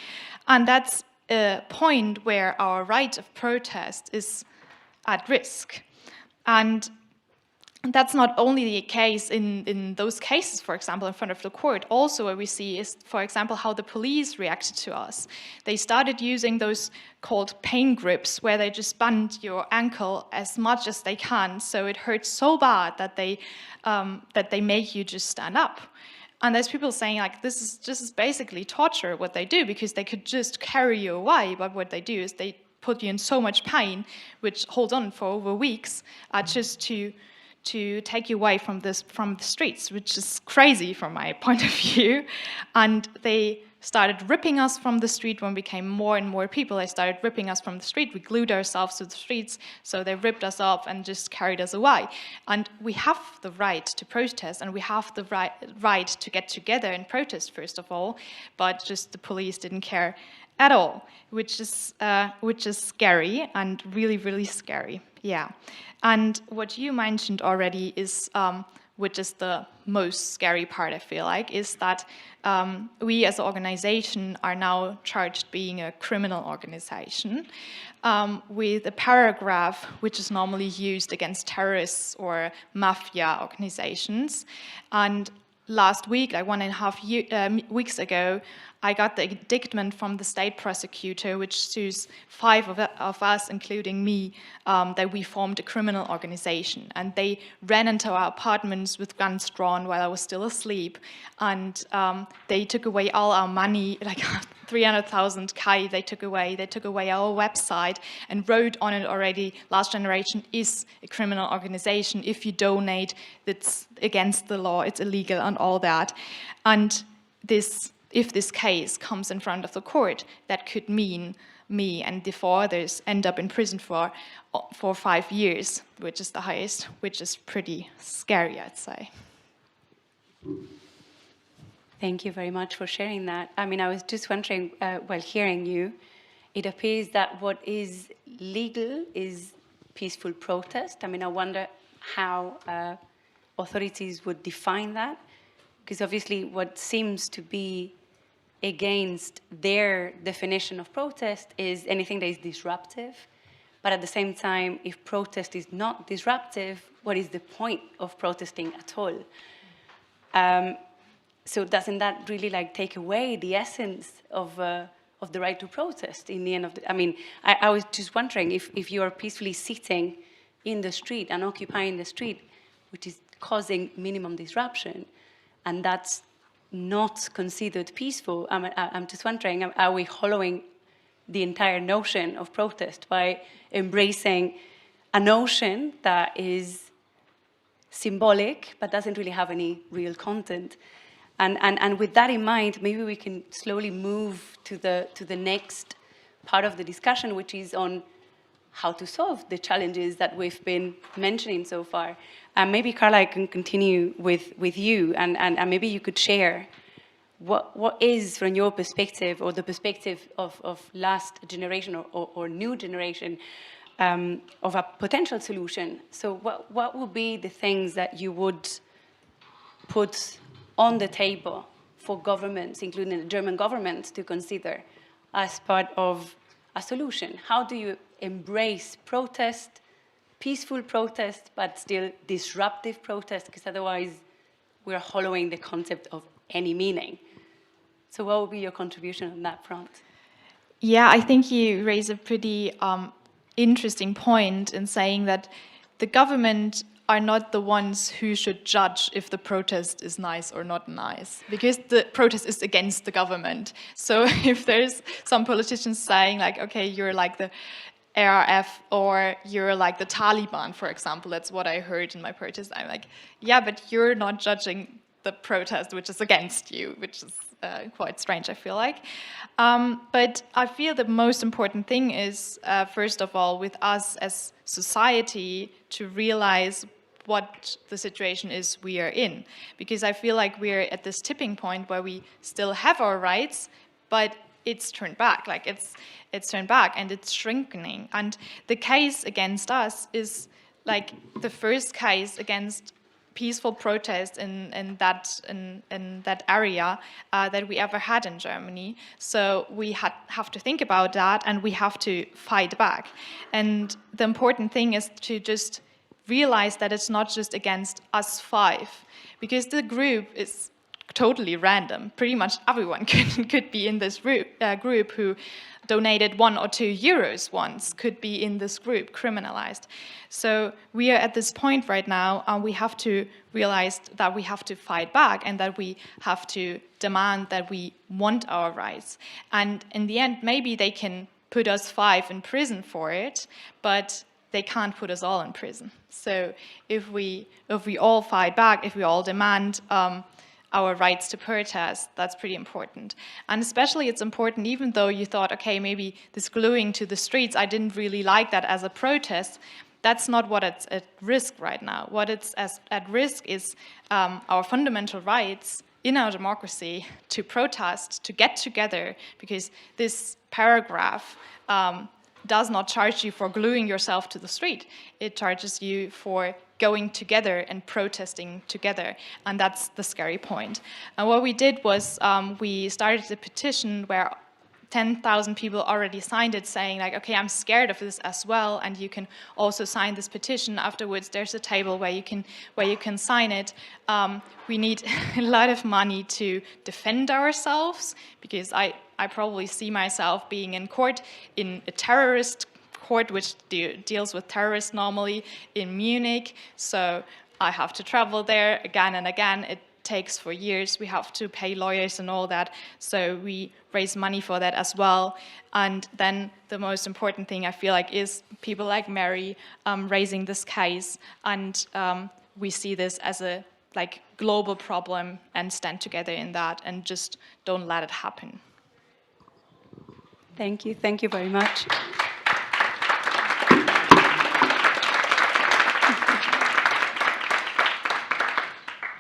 And that's a point where our right of protest is at risk. And that's not only the case in those cases, for example, in front of the court. Also what we see is, for example, how the police reacted to us. They started using those called pain grips, where they just bend your ankle as much as they can, so it hurts so bad that they make you just stand up. And there's people saying, like, this is basically torture, what they do, because they could just carry you away, but what they do is they put you in so much pain, which holds on for over weeks, just to take you away from the streets, which is crazy from my point of view. And they started ripping us from the street when we became more and more people. They started ripping us from the street. We glued ourselves to the streets, so they ripped us off and just carried us away. And we have the right to protest, and we have the right to get together and protest, first of all, but just the police didn't care at all, which is scary, and really, really scary. Yeah. And what you mentioned already is, which is the most scary part, I feel like, is that we as an organization are now charged being a criminal organization with a paragraph which is normally used against terrorists or mafia organizations. And last week, like 1.5 weeks ago, I got the indictment from the state prosecutor, which sues 5 of us, including me, that we formed a criminal organization. And they ran into our apartments with guns drawn while I was still asleep. And they took away all our money, like 300,000 Kai they took away. They took away our website and wrote on it already, Last Generation is a criminal organization. If you donate, it's against the law, it's illegal and all that. And if this case comes in front of the court, that could mean me and the 4 others end up in prison for 5 years, which is the highest, which is pretty scary, I'd say. Thank you very much for sharing that. I mean, I was just wondering, while hearing you, it appears that what is legal is peaceful protest. I mean, I wonder how authorities would define that, because obviously what seems to be against their definition of protest is anything that is disruptive. But at the same time, if protest is not disruptive, what is the point of protesting at all? So doesn't that really like take away the essence of the right to protest in the end of the, I mean, I was just wondering if you are peacefully sitting in the street and occupying the street, which is causing minimum disruption, and that's not considered peaceful, I'm just wondering, are we hollowing the entire notion of protest by embracing a notion that is symbolic but doesn't really have any real content? And with that in mind, maybe we can slowly move to the next part of the discussion, which is on how to solve the challenges that we've been mentioning so far. And maybe, Carla, I can continue with you, and maybe you could share what is, from your perspective, or the perspective of last generation or new generation, of a potential solution. So what would be the things that you would put on the table for governments, including the German government, to consider as part of a solution? How do you embrace protest, peaceful protest, but still disruptive protest, because otherwise we're hollowing the concept of any meaning? So what would be your contribution on that front? Yeah, I think you raise a pretty interesting point in saying that the government are not the ones who should judge if the protest is nice or not nice, because the protest is against the government. So if there's some politicians saying like, okay, you're like the ARF or you're like the Taliban, for example, that's what I heard in my protest, I'm like, yeah, but you're not judging the protest which is against you, which is quite strange, I feel like. But I feel the most important thing is, first of all, with us as society to realize what the situation is we are in. Because I feel like we're at this tipping point where we still have our rights, but it's turned back. Like it's turned back and it's shrinking. And the case against us is like the first case against peaceful protest in that area that we ever had in Germany. So we have to think about that, and we have to fight back. And the important thing is to just realize that it's not just against us 5, because the group is totally random. Pretty much everyone could be in this group who donated 1 or 2 euros once could be in this group criminalized. So we are at this point right now, and we have to realize that we have to fight back, and that we have to demand that we want our rights. And in the end, maybe they can put us 5 in prison for it, but they can't put us all in prison. So if we all fight back, if we all demand our rights to protest, that's pretty important. And especially it's important, even though you thought, okay, maybe this gluing to the streets, I didn't really like that as a protest. That's not what it's at risk right now. What it's at risk is our fundamental rights in our democracy to protest, to get together, because this paragraph does not charge you for gluing yourself to the street. It charges you for going together and protesting together, and that's the scary point. And what we did was we started a petition where 10,000 people already signed it, saying like, okay, I'm scared of this as well, and you can also sign this petition. Afterwards, there's a table where you can sign it. We need a lot of money to defend ourselves, because I probably see myself being in court in a terrorist court, which deals with terrorists normally in Munich. So I have to travel there again and again. It takes for years. We have to pay lawyers and all that. So we raise money for that as well. And then the most important thing I feel like is people like Mary raising this case. And we see this as a global problem and stand together in that and just don't let it happen. Thank you very much.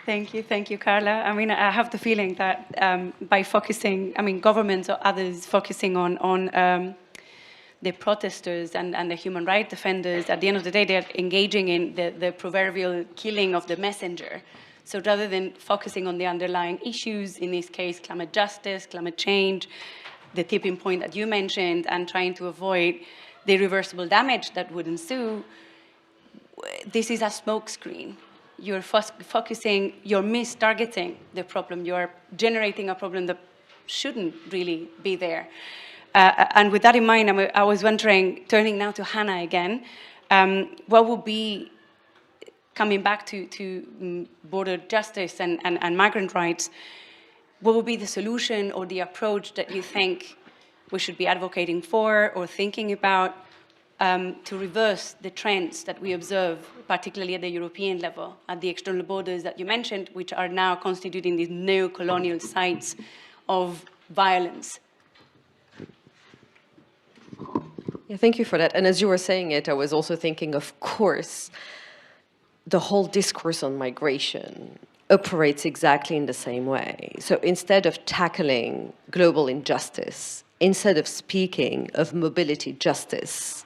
Thank you, Carla. I mean, I have the feeling that by focusing, governments or others focusing on the protesters and the human rights defenders, at the end of the day, they're engaging in the proverbial killing of the messenger. So rather than focusing on the underlying issues, in this case, climate justice, climate change, the tipping point that you mentioned, and trying to avoid the irreversible damage that would ensue, this is a smokescreen. You're focusing, you're mistargeting the problem. You're generating a problem that shouldn't really be there. And with that in mind, I was wondering, turning now to Hanaa again, what would be, coming back to border justice and migrant rights, what would be the solution or the approach that you think we should be advocating for or thinking about to reverse the trends that we observe, particularly at the European level, at the external borders that you mentioned, which are now constituting these neo-colonial sites of violence? Yeah, thank you for that. And as you were saying it, I was also thinking, of course, the whole discourse on migration operates exactly in the same way. So instead of tackling global injustice, instead of speaking of mobility justice,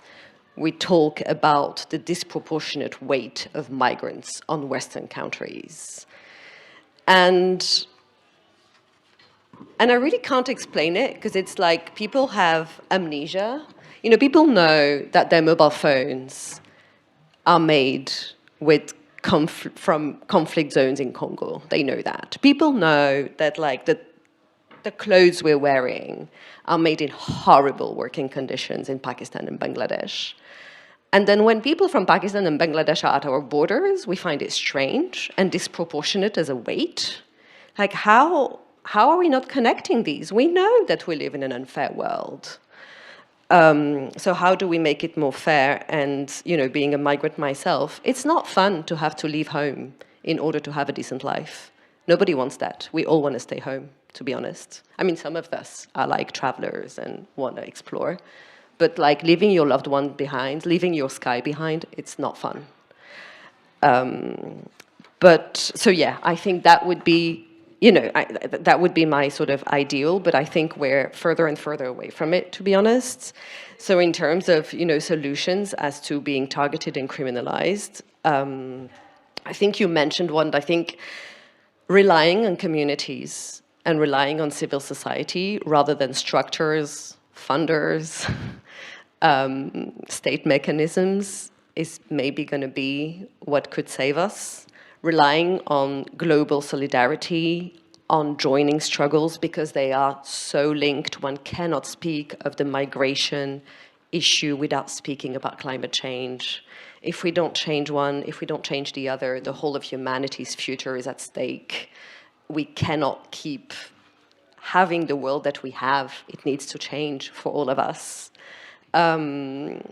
we talk about the disproportionate weight of migrants on Western countries. And I really can't explain it, because it's like people have amnesia. You know, people know that their mobile phones are made from conflict zones in Congo. They know that. People know that the clothes we're wearing are made in horrible working conditions in Pakistan and Bangladesh. And then when people from Pakistan and Bangladesh are at our borders, we find it strange and disproportionate as a weight. Like, how are we not connecting these? We know that we live in an unfair world. So how do we make it more fair? And, you know, being a migrant myself, it's not fun to have to leave home in order to have a decent life. Nobody wants that. We all want to stay home, to be honest. I mean, some of us are like travelers and want to explore. But like leaving your loved one behind, leaving your sky behind, it's not fun. So yeah, I think that would be, you know, that would be my sort of ideal, but I think we're further and further away from it, to be honest. So in terms of, you know, solutions as to being targeted and criminalized, I think you mentioned one. I think relying on communities and relying on civil society rather than structures, funders, state mechanisms is maybe going to be what could save us. Relying on global solidarity, on joining struggles, because they are so linked. One cannot speak of the migration issue without speaking about climate change. If we don't change one, if we don't change the other, the whole of humanity's future is at stake. We cannot keep having the world that we have. It needs to change for all of us. And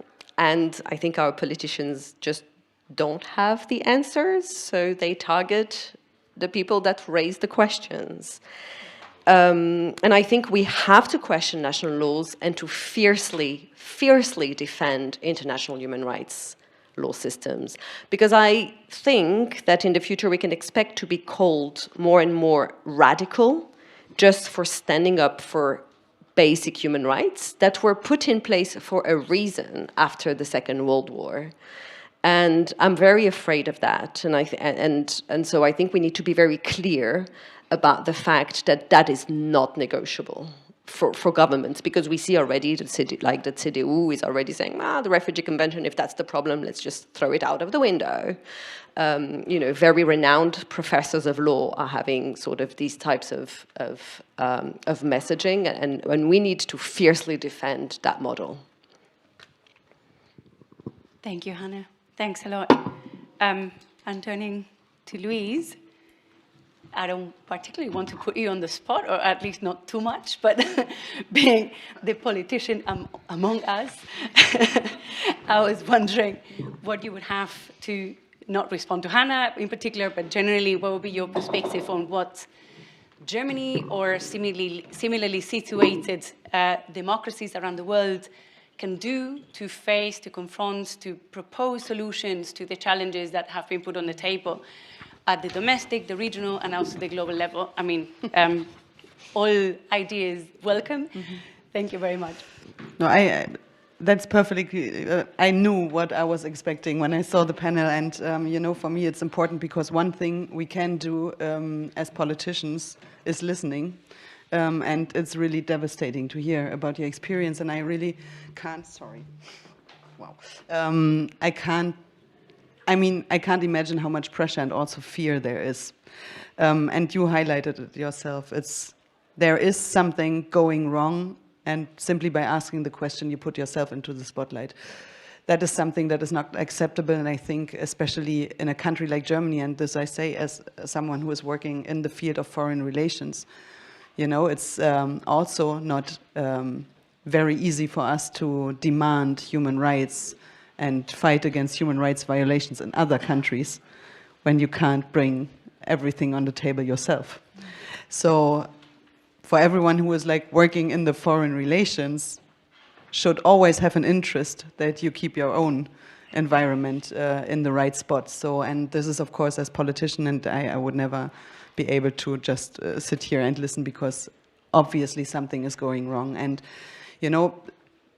I think our politicians just don't have the answers, so they target the people that raise the questions. And I think we have to question national laws and to fiercely defend international human rights law systems. Because I think that in the future we can expect to be called more and more radical just for standing up for basic human rights that were put in place for a reason after the Second World War. And I'm very afraid of that. And so I think we need to be very clear about the fact that that is not negotiable for governments, because we see already the CDU is already saying, the Refugee Convention, if that's the problem, let's just throw it out of the window. You know, very renowned professors of law are having sort of these types of messaging, and we need to fiercely defend that model. Thank you, Hanaa. Thanks a lot. I'm turning to Luise. I don't particularly want to put you on the spot, or at least not too much, but being the politician among us, I was wondering what you would have to not respond to Hanaa in particular, but generally, what would be your perspective on what Germany or similarly situated democracies around the world can do to face, to confront, to propose solutions to the challenges that have been put on the table at the domestic, the regional, and also the global level. I mean, all ideas welcome. Mm-hmm. Thank you very much. No, that's perfectly, I knew what I was expecting when I saw the panel, and you know, for me it's important because one thing we can do as politicians is listening, and it's really devastating to hear about your experience, and I really can't, I can't imagine how much pressure and also fear there is. And you highlighted it yourself. There is something going wrong, and simply by asking the question, you put yourself into the spotlight. That is something that is not acceptable, and I think especially in a country like Germany, and this I say as someone who is working in the field of foreign relations, you know, it's also not very easy for us to demand human rights and fight against human rights violations in other countries when you can't bring everything on the table yourself. So for everyone who is like working in the foreign relations, should always have an interest that you keep your own environment in the right spot. So, and this is of course as politician, and I would never be able to just sit here and listen, because obviously something is going wrong. And you know,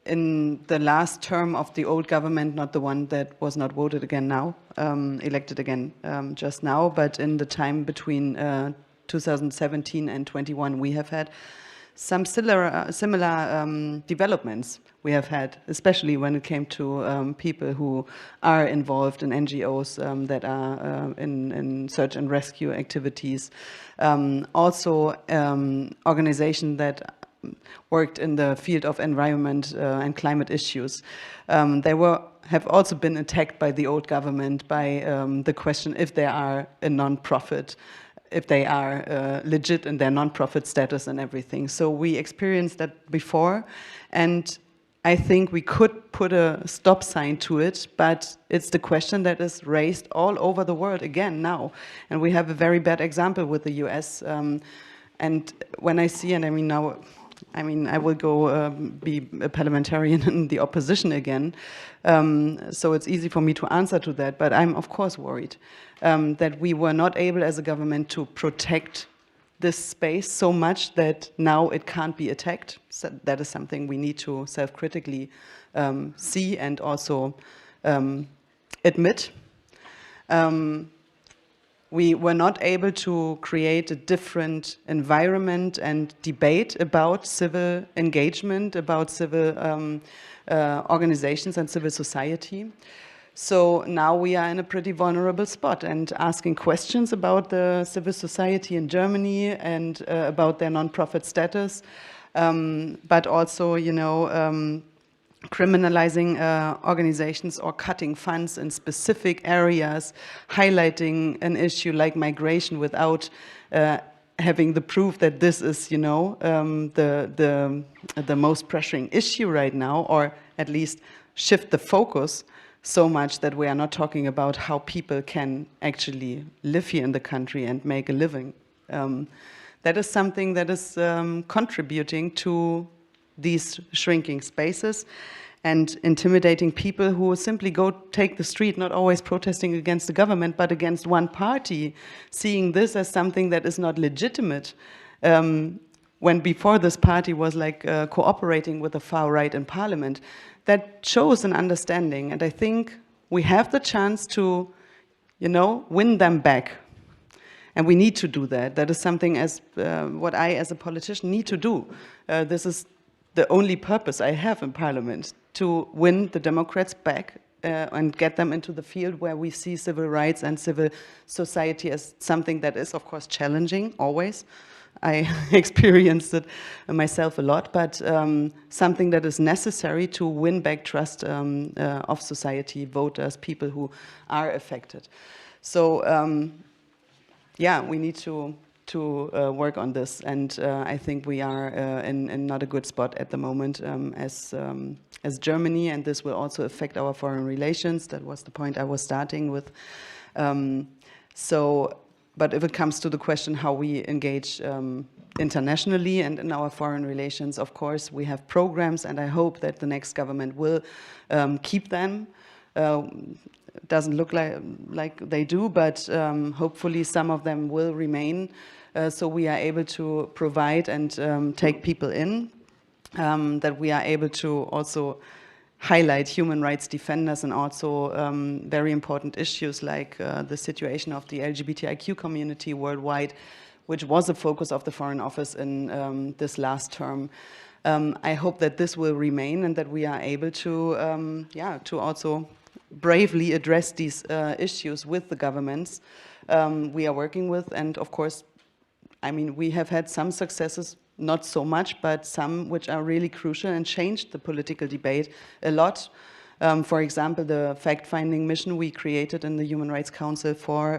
in the last term of the old government, not the one that was not voted again now, elected again just now, but in the time between 2017 and 21, we have had some similar developments we have had, especially when it came to people who are involved in NGOs that are in search and rescue activities. Also, organizations that worked in the field of environment and climate issues. They have also been attacked by the old government by the question if they are a non-profit, if they are legit in their non-profit status and everything. So we experienced that before, and I think we could put a stop sign to it, but it's the question that is raised all over the world again now. And we have a very bad example with the US. And when I see, and I mean now, I will go be a parliamentarian in the opposition again, so it's easy for me to answer to that, but I'm of course worried that we were not able as a government to protect this space so much that now it can't be attacked. So that is something we need to self-critically see and also admit. We were not able to create a different environment and debate about civil engagement, about civil organizations and civil society. So now we are in a pretty vulnerable spot and asking questions about the civil society in Germany and about their non-profit status, but also, you know, criminalizing organizations or cutting funds in specific areas, highlighting an issue like migration without having the proof that this is, you know, the most pressuring issue right now, or at least shift the focus so much that we are not talking about how people can actually live here in the country and make a living. That is something that is contributing to these shrinking spaces and intimidating people who simply go take the street, not always protesting against the government, but against one party, seeing this as something that is not legitimate. When before this party was like cooperating with the far right in parliament, that shows an understanding. And I think we have the chance to, you know, win them back. And we need to do that. That is something as what I, as a politician, need to do. This is the only purpose I have in parliament, to win the Democrats back and get them into the field where we see civil rights and civil society as something that is, of course, challenging, always. I experienced it myself a lot, but something that is necessary to win back trust of society, voters, people who are affected. So, yeah, we need to work on this, and I think we are in not a good spot at the moment as Germany, and this will also affect our foreign relations. That was the point I was starting with. But if it comes to the question how we engage internationally and in our foreign relations, of course, we have programs, and I hope that the next government will keep them. Doesn't look like they do, but hopefully some of them will remain, so we are able to provide and take people in, that we are able to also highlight human rights defenders and also very important issues like the situation of the LGBTIQ community worldwide, which was a focus of the Foreign Office in this last term. I hope that this will remain and that we are able to, to also bravely address these issues with the governments we are working with. And of course, I mean, we have had some successes, not so much, but some which are really crucial and changed the political debate a lot. For example, the fact-finding mission we created in the Human Rights Council for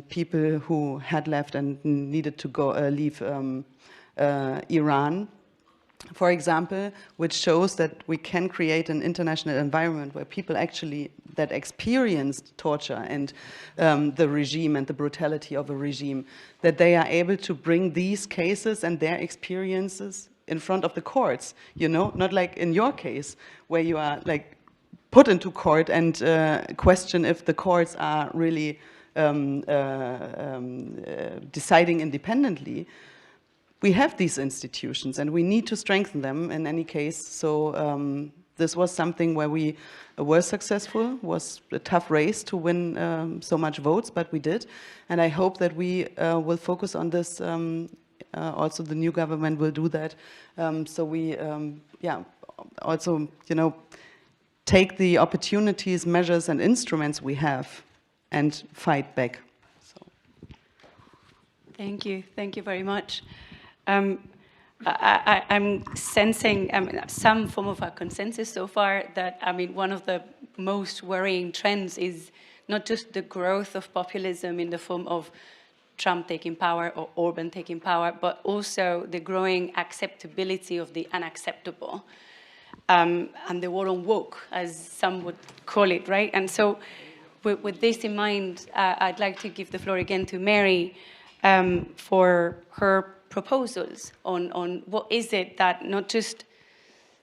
people who had left and needed to go leave Iran, for example, which shows that we can create an international environment where people actually that experienced torture and the regime and the brutality of a regime, that they are able to bring these cases and their experiences in front of the courts, you know, not like in your case, where you are like put into court and question if the courts are really deciding independently. We have these institutions and we need to strengthen them in any case. So this was something where we were successful, was a tough race to win so much votes, but we did. And I hope that we will focus on this. Also the new government will do that. So we, also, you know, take the opportunities, measures and instruments we have and fight back. So. Thank you very much. I'm sensing some form of a consensus so far that, I mean, one of the most worrying trends is not just the growth of populism in the form of Trump taking power or Orban taking power, but also the growing acceptability of the unacceptable and the war on woke, as some would call it, right? And so with this in mind, I'd like to give the floor again to Mary for her proposals on what is it that not just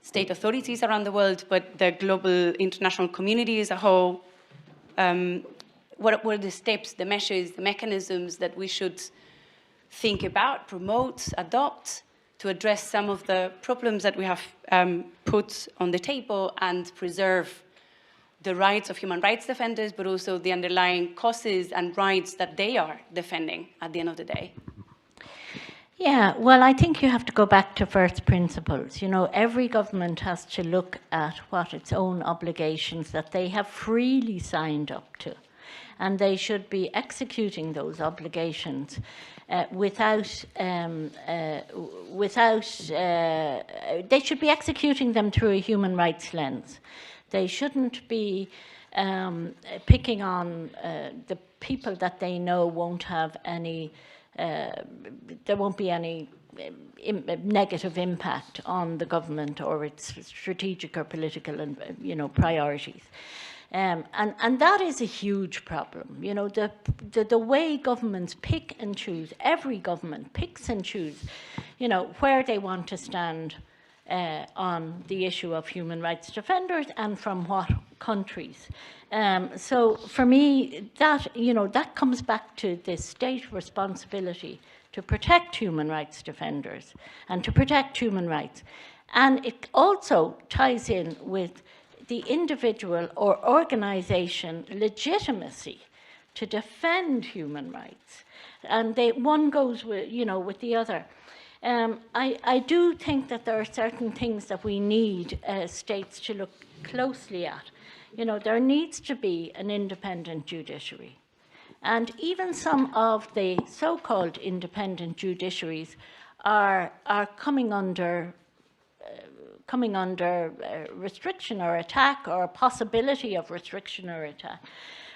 state authorities around the world, but the global international community as a whole, what were the steps, the measures, the mechanisms that we should think about, promote, adopt, to address some of the problems that we have put on the table and preserve the rights of human rights defenders, but also the underlying causes and rights that they are defending at the end of the day? Yeah, well, I think you have to go back to first principles. You know, every government has to look at what its own obligations that they have freely signed up to. And they should be executing those obligations they should be executing them through a human rights lens. They shouldn't be picking on the people that they know won't have any, there won't be any negative impact on the government or its strategic or political priorities. And that is a huge problem. You know, the way governments pick and choose, every government picks and chooses, you know, where they want to stand on the issue of human rights defenders and from what countries. So for me, that comes back to the state responsibility to protect human rights defenders and to protect human rights. And it also ties in with the individual or organization legitimacy to defend human rights. And one goes with, with the other. I do think that there are certain things that we need states to look closely at. You know, there needs to be an independent judiciary. And even some of the so-called independent judiciaries are coming under restriction or attack, or a possibility of restriction or attack.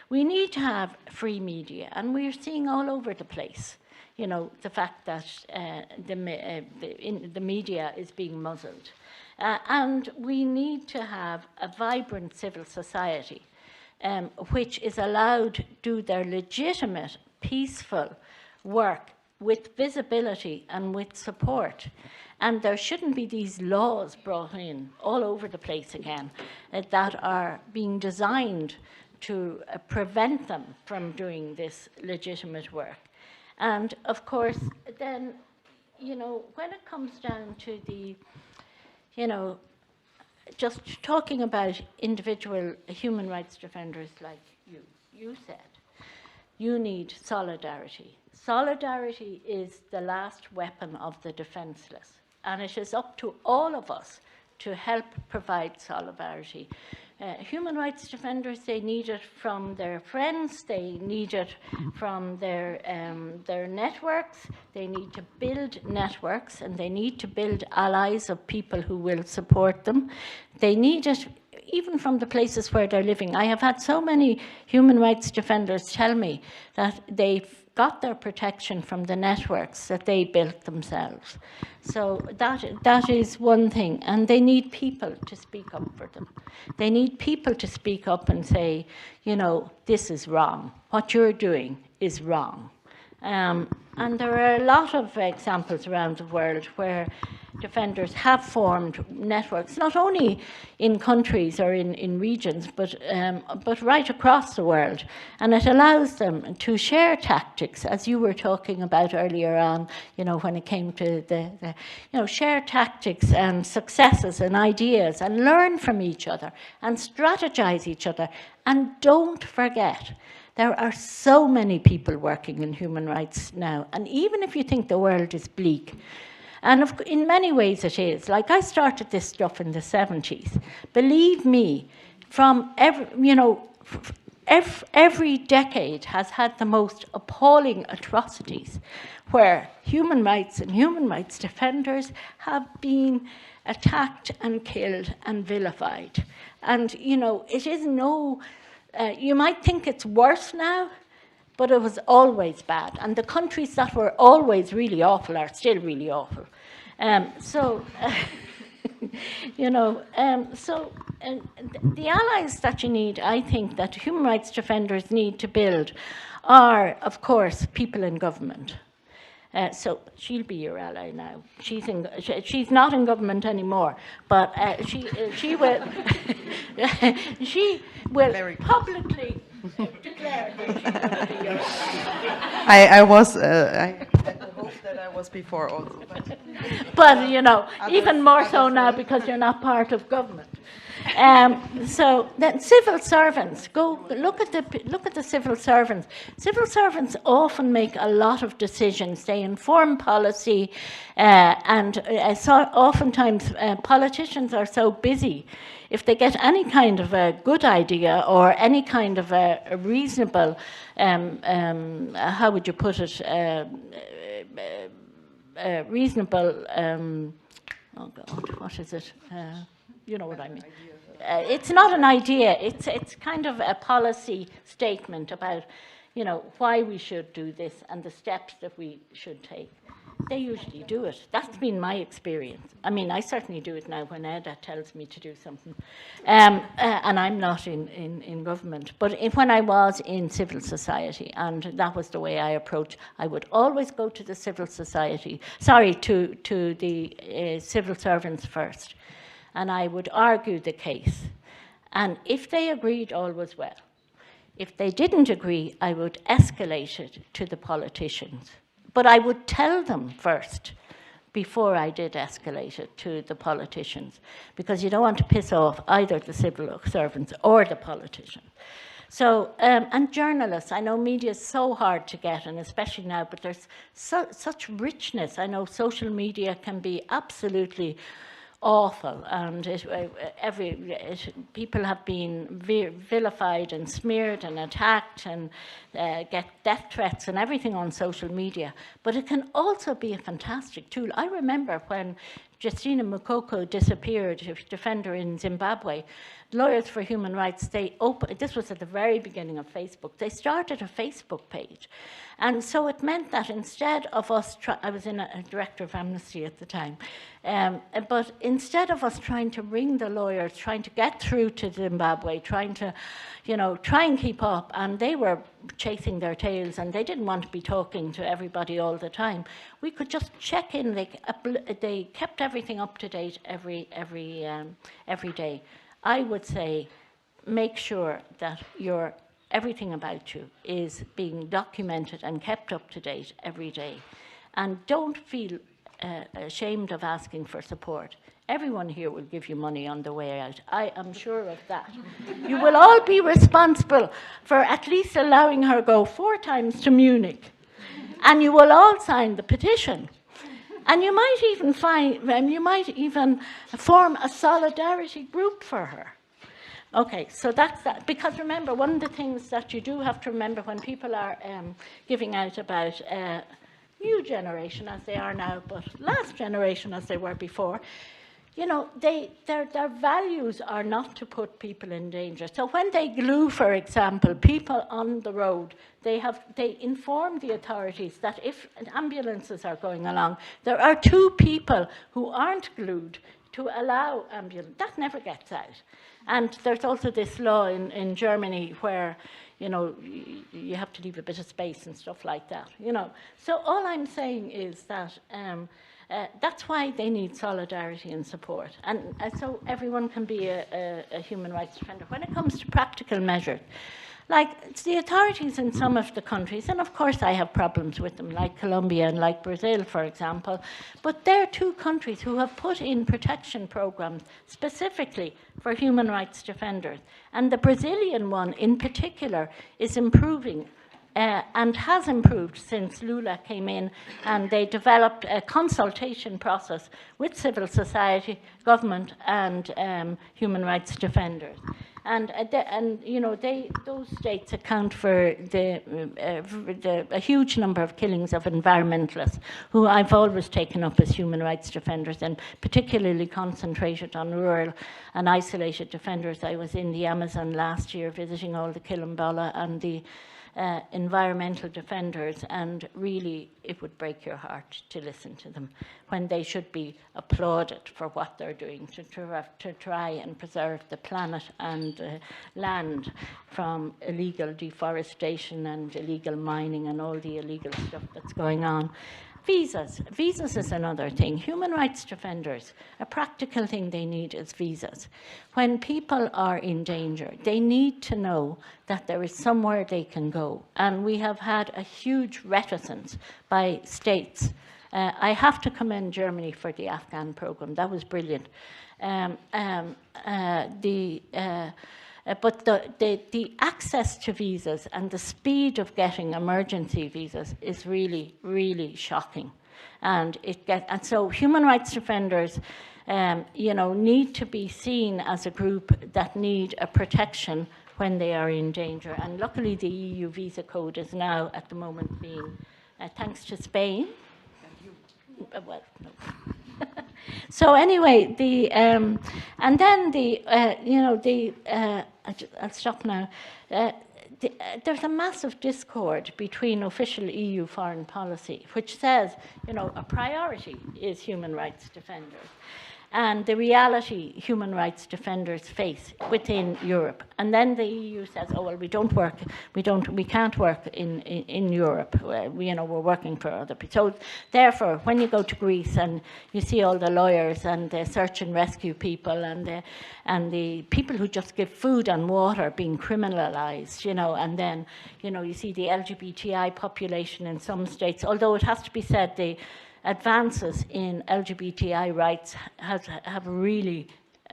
We need to have free media, and we're seeing all over the place, you know, the fact that the media is being muzzled. And we need to have a vibrant civil society which is allowed to do their legitimate, peaceful work with visibility and with support. And there shouldn't be these laws brought in all over the place again that are being designed to prevent them from doing this legitimate work. And of course, then, you know, when it comes down to the, you know, just talking about individual human rights defenders like you said, you need solidarity. Solidarity is the last weapon of the defenseless. And it is up to all of us to help provide solidarity. Human rights defenders, they need it from their friends, they need it from their networks, they need to build networks, and they need to build allies of people who will support them. They need it even from the places where they're living. I have had so many human rights defenders tell me that they've got their protection from the networks that they built themselves. So that is one thing, and they need people to speak up for them. They need people to speak up and say, you know, this is wrong. What you're doing is wrong. And there are a lot of examples around the world where defenders have formed networks, not only in countries or in regions, but right across the world. And it allows them to share tactics, as you were talking about earlier on, you know, when it came to share tactics and successes and ideas and learn from each other and strategize each other. And don't forget, there are so many people working in human rights now. And even if you think the world is bleak, and in many ways it is. Like, I started this stuff in the 70s. Believe me, from every decade has had the most appalling atrocities where human rights and human rights defenders have been attacked and killed and vilified. And, you know, it is you might think it's worse now, but it was always bad. And the countries that were always really awful are still really awful. The allies that you need, I think, that human rights defenders need to build are, of course, people in government. So she'll be your ally now. She's not in government anymore, but she will she will publicly declare that she's going to be your ally. I had the hope was before also. But, you know, even more so now because you're not part of government. So then civil servants, go look at the civil servants. Civil servants often make a lot of decisions. They inform policy, and oftentimes politicians are so busy. If they get any kind of a good idea or any kind of a reasonable, how would you put it, reasonable, oh God, what is it? You know what I mean. It's not an idea, it's kind of a policy statement about, you know, why we should do this and the steps that we should take. They usually do it. That's been my experience. I mean, I certainly do it now when Eda tells me to do something. And I'm not in government. But when I was in civil society, and that was the way I approached, I would always go to the civil society, to the civil servants first. And I would argue the case. And if they agreed, all was well. If they didn't agree, I would escalate it to the politicians. But I would tell them first, before I did escalate it to the politicians, because you don't want to piss off either the civil servants or the politicians. So, and journalists, I know media is so hard to get, and especially now, but there's such richness. I know social media can be absolutely awful, and people have been vilified and smeared and attacked and get death threats and everything on social media. But it can also be a fantastic tool. I remember when Justina Mukoko disappeared, a defender in Zimbabwe, Lawyers for Human Rights, this was at the very beginning of Facebook, they started a Facebook page. And so it meant that instead of us, I was a director of Amnesty at the time, but instead of us trying to ring the lawyers, trying to get through to Zimbabwe, trying to, you know, try and keep up, and they were chasing their tails and they didn't want to be talking to everybody all the time, we could just check in. They kept everything up to date every day. I would say make sure that everything about you is being documented and kept up to date every day. And don't feel ashamed of asking for support. Everyone here will give you money on the way out. I am sure of that. You will all be responsible for at least allowing her go 4 times to Munich. And you will all sign the petition. And you might even form a solidarity group for her. Okay, so that's that. Because remember, one of the things that you do have to remember when people are giving out about new generation as they are now, but last generation as they were before, you know, their values are not to put people in danger. So when they glue, for example, people on the road, they inform the authorities that if ambulances are going along, there are 2 people who aren't glued to allow ambulance. That never gets out. And there's also this law in Germany where, you know, you have to leave a bit of space and stuff like that, you know. So all I'm saying is that that's why they need solidarity and support. And so everyone can be a human rights defender. When it comes to practical measures, like it's the authorities in some of the countries, and of course I have problems with them, like Colombia and like Brazil, for example, but they're 2 countries who have put in protection programs specifically for human rights defenders. And the Brazilian one in particular is improving and has improved since Lula came in, and they developed a consultation process with civil society, government, and human rights defenders. And you know, those states account for a huge number of killings of environmentalists, who I've always taken up as human rights defenders, and particularly concentrated on rural and isolated defenders. I was in the Amazon last year visiting all the Quilombola and the environmental defenders, and really it would break your heart to listen to them when they should be applauded for what they're doing to try and preserve the planet and land from illegal deforestation and illegal mining and all the illegal stuff that's going on. Visas. Visas is another thing. Human rights defenders, a practical thing they need is visas. When people are in danger, they need to know that there is somewhere they can go. And we have had a huge reticence by states I have to commend Germany for the Afghan program. That was brilliant. But the access to visas and the speed of getting emergency visas is really, really shocking. And so human rights defenders, you know, need to be seen as a group that need a protection when they are in danger. And luckily, the EU visa code is now, at the moment, being, thanks to Spain. Well, no. So anyway, and then you know, I'll stop now. There's a massive discord between official EU foreign policy, which says, you know, a priority is human rights defenders, and the reality human rights defenders face within Europe. And then the EU says, oh, well, we can't work in Europe. You know, we're working for other people. So therefore, when you go to Greece and you see all the lawyers and the search and rescue people and the people who just give food and water being criminalized, you know, and then, you know, you see the LGBTI population in some states, although it has to be said, the advances in LGBTI rights have really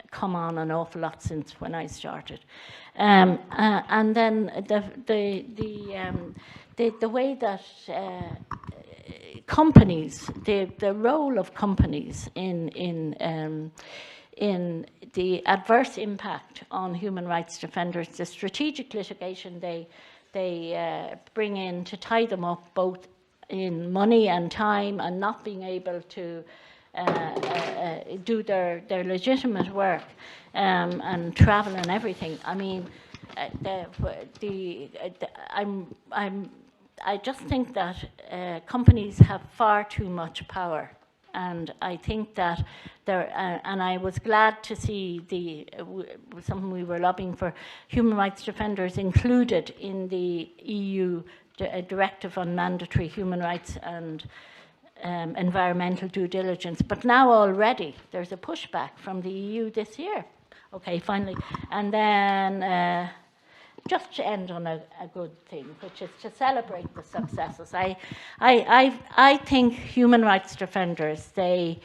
come on an awful lot since when I started, and then the way that companies, the role of companies in the adverse impact on human rights defenders, the strategic litigation they bring in to tie them up both in money and time and not being able to do their legitimate work and travel and everything. I mean, I just think that companies have far too much power, and I think that and I was glad to see something we were lobbying for, human rights defenders included in the EU directive on mandatory human rights and environmental due diligence. But now already there's a pushback from the EU this year. Okay, finally. And then just to end on a good thing, which is to celebrate the successes. I think human rights defenders, they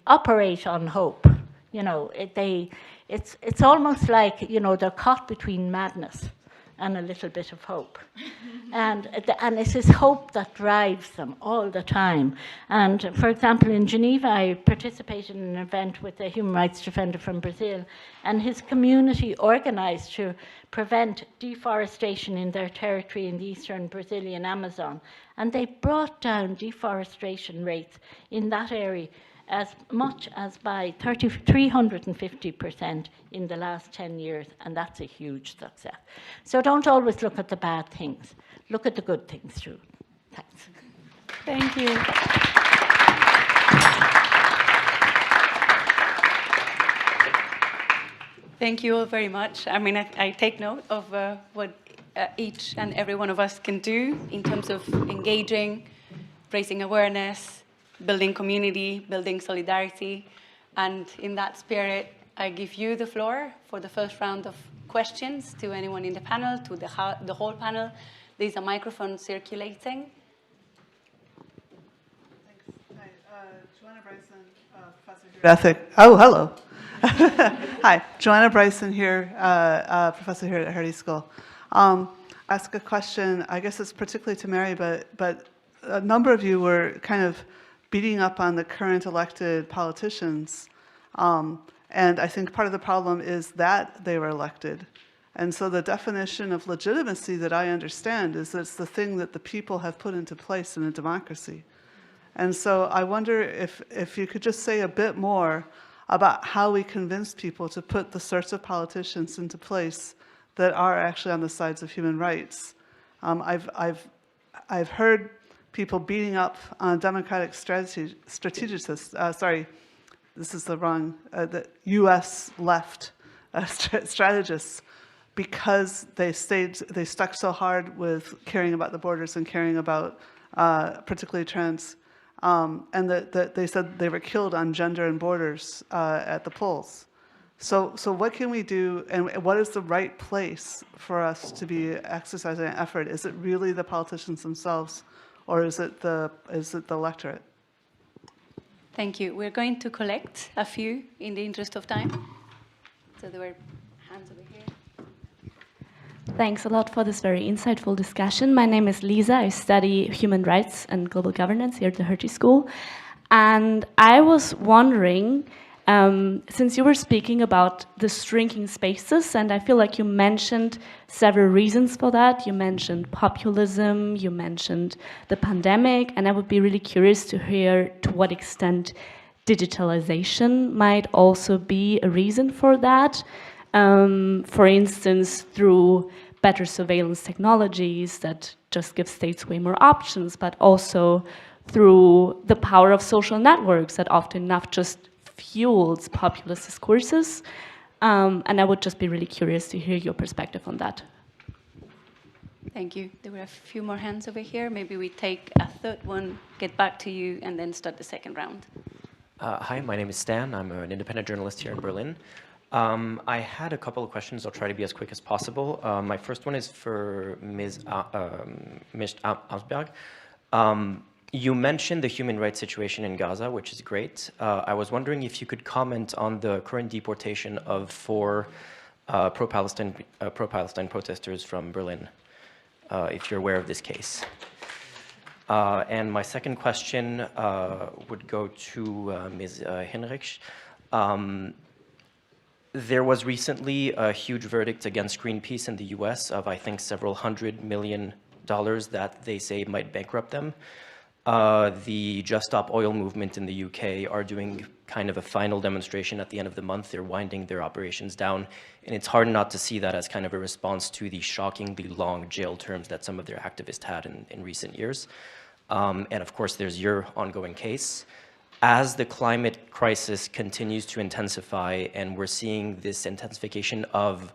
operate on hope. You know, it's almost like, you know, they're caught between madness and a little bit of hope. And it is hope that drives them all the time. And for example, in Geneva, I participated in an event with a human rights defender from Brazil, and his community organized to prevent deforestation in their territory in the eastern Brazilian Amazon. And they brought down deforestation rates in that area as much as by 350% in the last 10 years, and that's a huge success. So don't always look at the bad things. Look at the good things too. Thanks. Thank you. Thank you all very much. I mean, I take note of what each and every one of us can do in terms of engaging, raising awareness, building community, building solidarity. And in that spirit, I give you the floor for the first round of questions to anyone in the panel, to the whole panel. There's a microphone circulating. Thanks. Hi, Joanna Bryson, Professor here. Ethic. Oh, hello. Hi, Joanna Bryson here, Professor here at Hertie School. Ask a question, I guess it's particularly to Mary, but a number of you were kind of beating up on the current elected politicians. And I think part of the problem is that they were elected. And so the definition of legitimacy that I understand is that it's the thing that the people have put into place in a democracy. And so I wonder if you could just say a bit more about how we convince people to put the sorts of politicians into place that are actually on the sides of human rights. I've heard people beating up on democratic strategists, sorry, this is the wrong, the US left strategists, because they stuck so hard with caring about the borders and caring about particularly trans, and that they said they were killed on gender and borders at the polls. So what can we do, and what is the right place for us to be exercising an effort? Is it really the politicians themselves, or is it the electorate? Thank you. We're going to collect a few in the interest of time. So there were hands over here. Thanks a lot for this very insightful discussion. My name is Luise. I study human rights and global governance here at the Hertie School. And I was wondering, since you were speaking about the shrinking spaces, and I feel like you mentioned several reasons for that. You mentioned populism, you mentioned the pandemic, and I would be really curious to hear to what extent digitalization might also be a reason for that. For instance, through better surveillance technologies that just give states way more options, but also through the power of social networks that often enough just fuels populist discourses. And I would just be really curious to hear your perspective on that. Thank you. There were a few more hands over here. Maybe we take a third one, get back to you, and then start the second round. Hi, my name is Stan. I'm an independent journalist here in Berlin. I had a couple of questions. I'll try to be as quick as possible. My first one is for Ms. Amtsberg. You mentioned the human rights situation in Gaza, which is great. I was wondering if you could comment on the current deportation of 4 pro-Palestine protesters from Berlin, if you're aware of this case. And my second question would go to Ms. Hinrichs. There was recently a huge verdict against Greenpeace in the US of, I think, several $100 million that they say might bankrupt them. The Just Stop Oil movement in the UK are doing kind of a final demonstration at the end of the month. They're winding their operations down, and it's hard not to see that as kind of a response to the shockingly long jail terms that some of their activists had in recent years. And of course, there's your ongoing case. As the climate crisis continues to intensify, and we're seeing this intensification of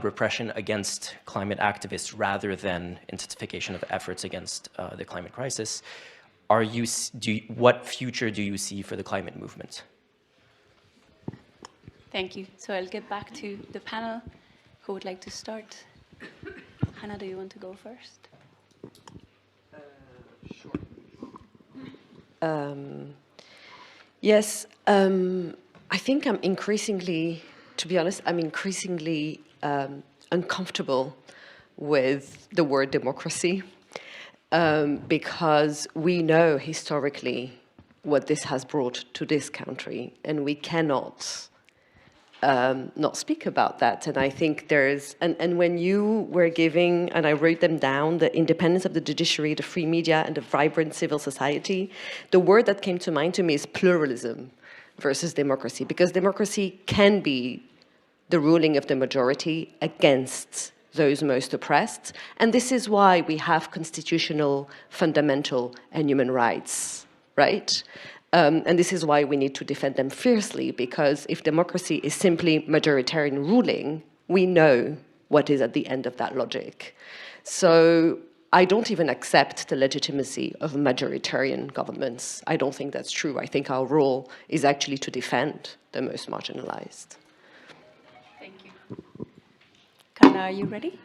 repression against climate activists rather than intensification of efforts against the climate crisis, what future do you see for the climate movement? Thank you. So I'll get back to the panel. Who would like to start? Hanaa, do you want to go first? Sure. Yes, I think I'm increasingly, to be honest, uncomfortable with the word democracy because we know historically what this has brought to this country, and we cannot not speak about that. And I think there's, and when you were giving, and I wrote them down, the independence of the judiciary, the free media, and the vibrant civil society, the word that came to mind to me is pluralism versus democracy, because democracy can be the ruling of the majority against those most oppressed. And this is why we have constitutional, fundamental, and human rights, right? And this is why we need to defend them fiercely, because if democracy is simply majoritarian ruling, we know what is at the end of that logic. So I don't even accept the legitimacy of majoritarian governments. I don't think that's true. I think our role is actually to defend the most marginalized. Thank you. Carla, are you ready?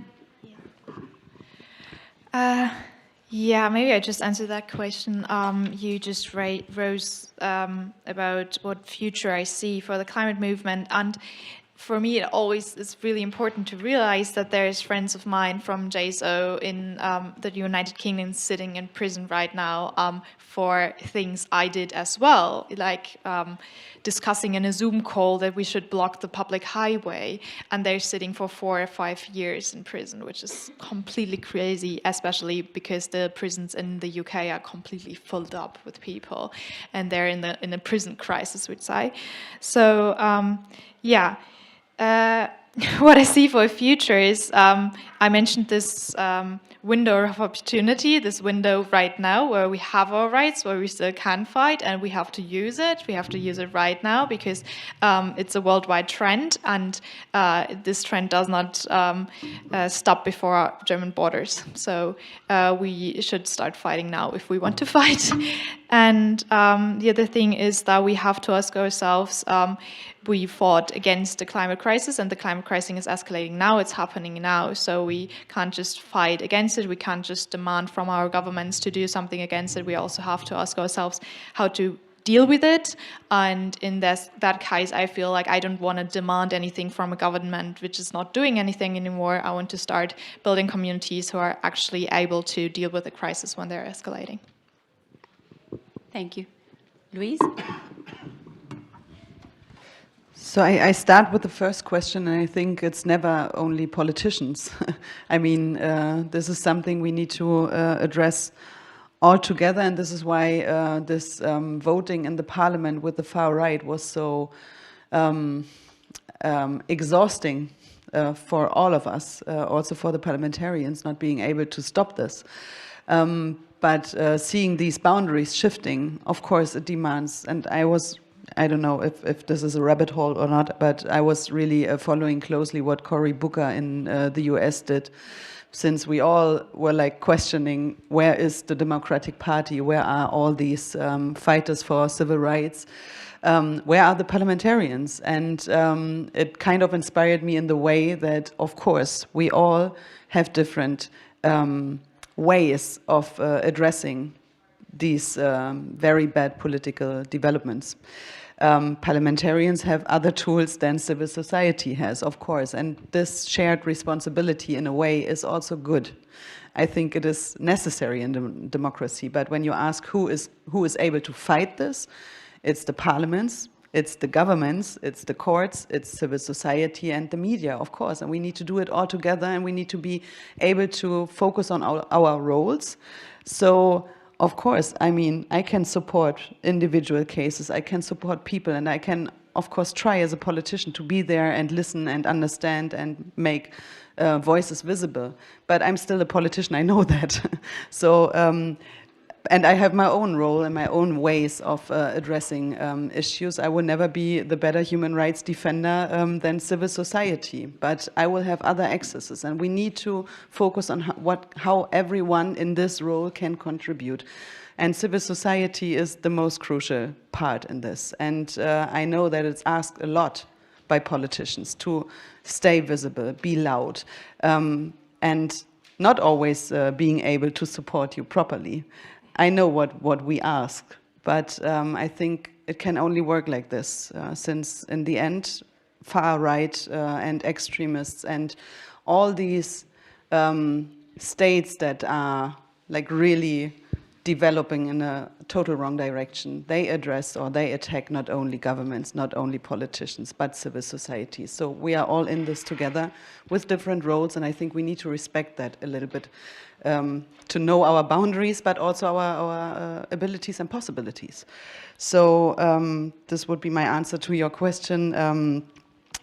Yeah, maybe I just answered that question. You just rose about what future I see for the climate movement. And for me, it always is really important to realize that there's friends of mine from JSO in the United Kingdom sitting in prison right now for things I did as well, like discussing in a Zoom call that we should block the public highway, and they're sitting for 4 or 5 years in prison, which is completely crazy, especially because the prisons in the UK are completely filled up with people, and they're in a prison crisis, we'd say. So, yeah. What I see for the future is, I mentioned this window of opportunity, this window right now where we have our rights, where we still can fight, and we have to use it. We have to use it right now because it's a worldwide trend, and this trend does not stop before our German borders. So we should start fighting now if we want to fight. And the other thing is that we have to ask ourselves, we fought against the climate crisis, and the climate crisis is escalating now, it's happening now, so we can't just fight against it, we can't just demand from our governments to do something against it, we also have to ask ourselves how to deal with it. And in that case, I feel like I don't want to demand anything from a government which is not doing anything anymore. I want to start building communities who are actually able to deal with the crisis when they're escalating. Thank you. Luise? So I start with the first question, and I think it's never only politicians. I mean, this is something we need to address all together, and this is why this voting in the parliament with the far right was so exhausting for all of us, also for the parliamentarians, not being able to stop this. But seeing these boundaries shifting, of course, it demands, and I don't know if this is a rabbit hole or not, but I was really following closely what Cory Booker in the US did, since we all were like questioning, where is the Democratic Party, where are all these fighters for civil rights, where are the parliamentarians? And it kind of inspired me in the way that, of course, we all have different ways of addressing these very bad political developments. Parliamentarians have other tools than civil society has, of course, and this shared responsibility in a way is also good. I think it is necessary in democracy, but when you ask who is able to fight this, it's the parliaments, it's the governments, it's the courts, it's civil society and the media, of course, and we need to do it all together, and we need to be able to focus on our roles. So, of course, I mean, I can support individual cases, I can support people, and I can, of course, try as a politician to be there and listen and understand and make voices visible. But I'm still a politician, I know that. So, and I have my own role and my own ways of addressing issues. I will never be the better human rights defender than civil society, but I will have other accesses, and we need to focus on how everyone in this role can contribute. And civil society is the most crucial part in this. And I know that it's asked a lot by politicians to stay visible, be loud, and not always being able to support you properly. I know what we ask, but I think it can only work like this, since in the end, far right and extremists and all these states that are like really developing in a total wrong direction, they address or they attack not only governments, not only politicians, but civil society. So we are all in this together with different roles, and I think we need to respect that a little bit, to know our boundaries, but also our abilities and possibilities. So this would be my answer to your question.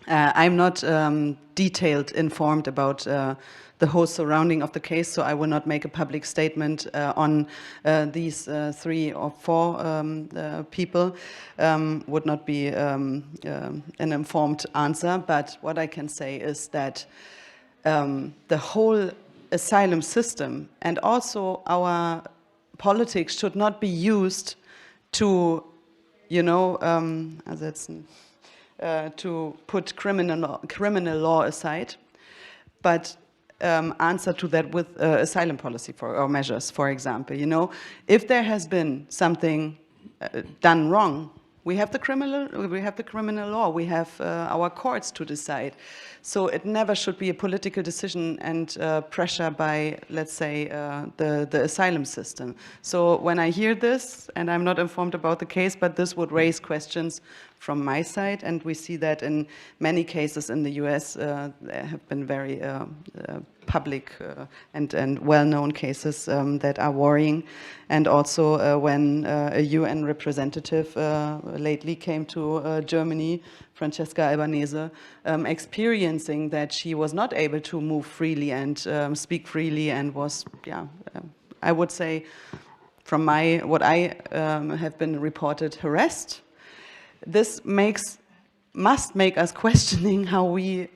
I'm not detailed informed about the whole surrounding of the case, so I will not make a public statement on these 3 or 4 people. Would not be an informed answer, but what I can say is that the whole asylum system and also our politics should not be used to, you know, to put criminal law aside, but answer to that with asylum policy or measures, for example. You know, if there has been something done wrong, we have the criminal law, we have our courts to decide. So it never should be a political decision and pressure by, let's say, the asylum system. So when I hear this, and I'm not informed about the case, but this would raise questions from my side, and we see that in many cases in the US, there have been very public and well-known cases that are worrying. And also when a UN representative lately came to Germany, Francesca Albanese, experiencing that she was not able to move freely and speak freely, and was, I would say, from what I have been reported, harassed. This makes must make us questioning how we,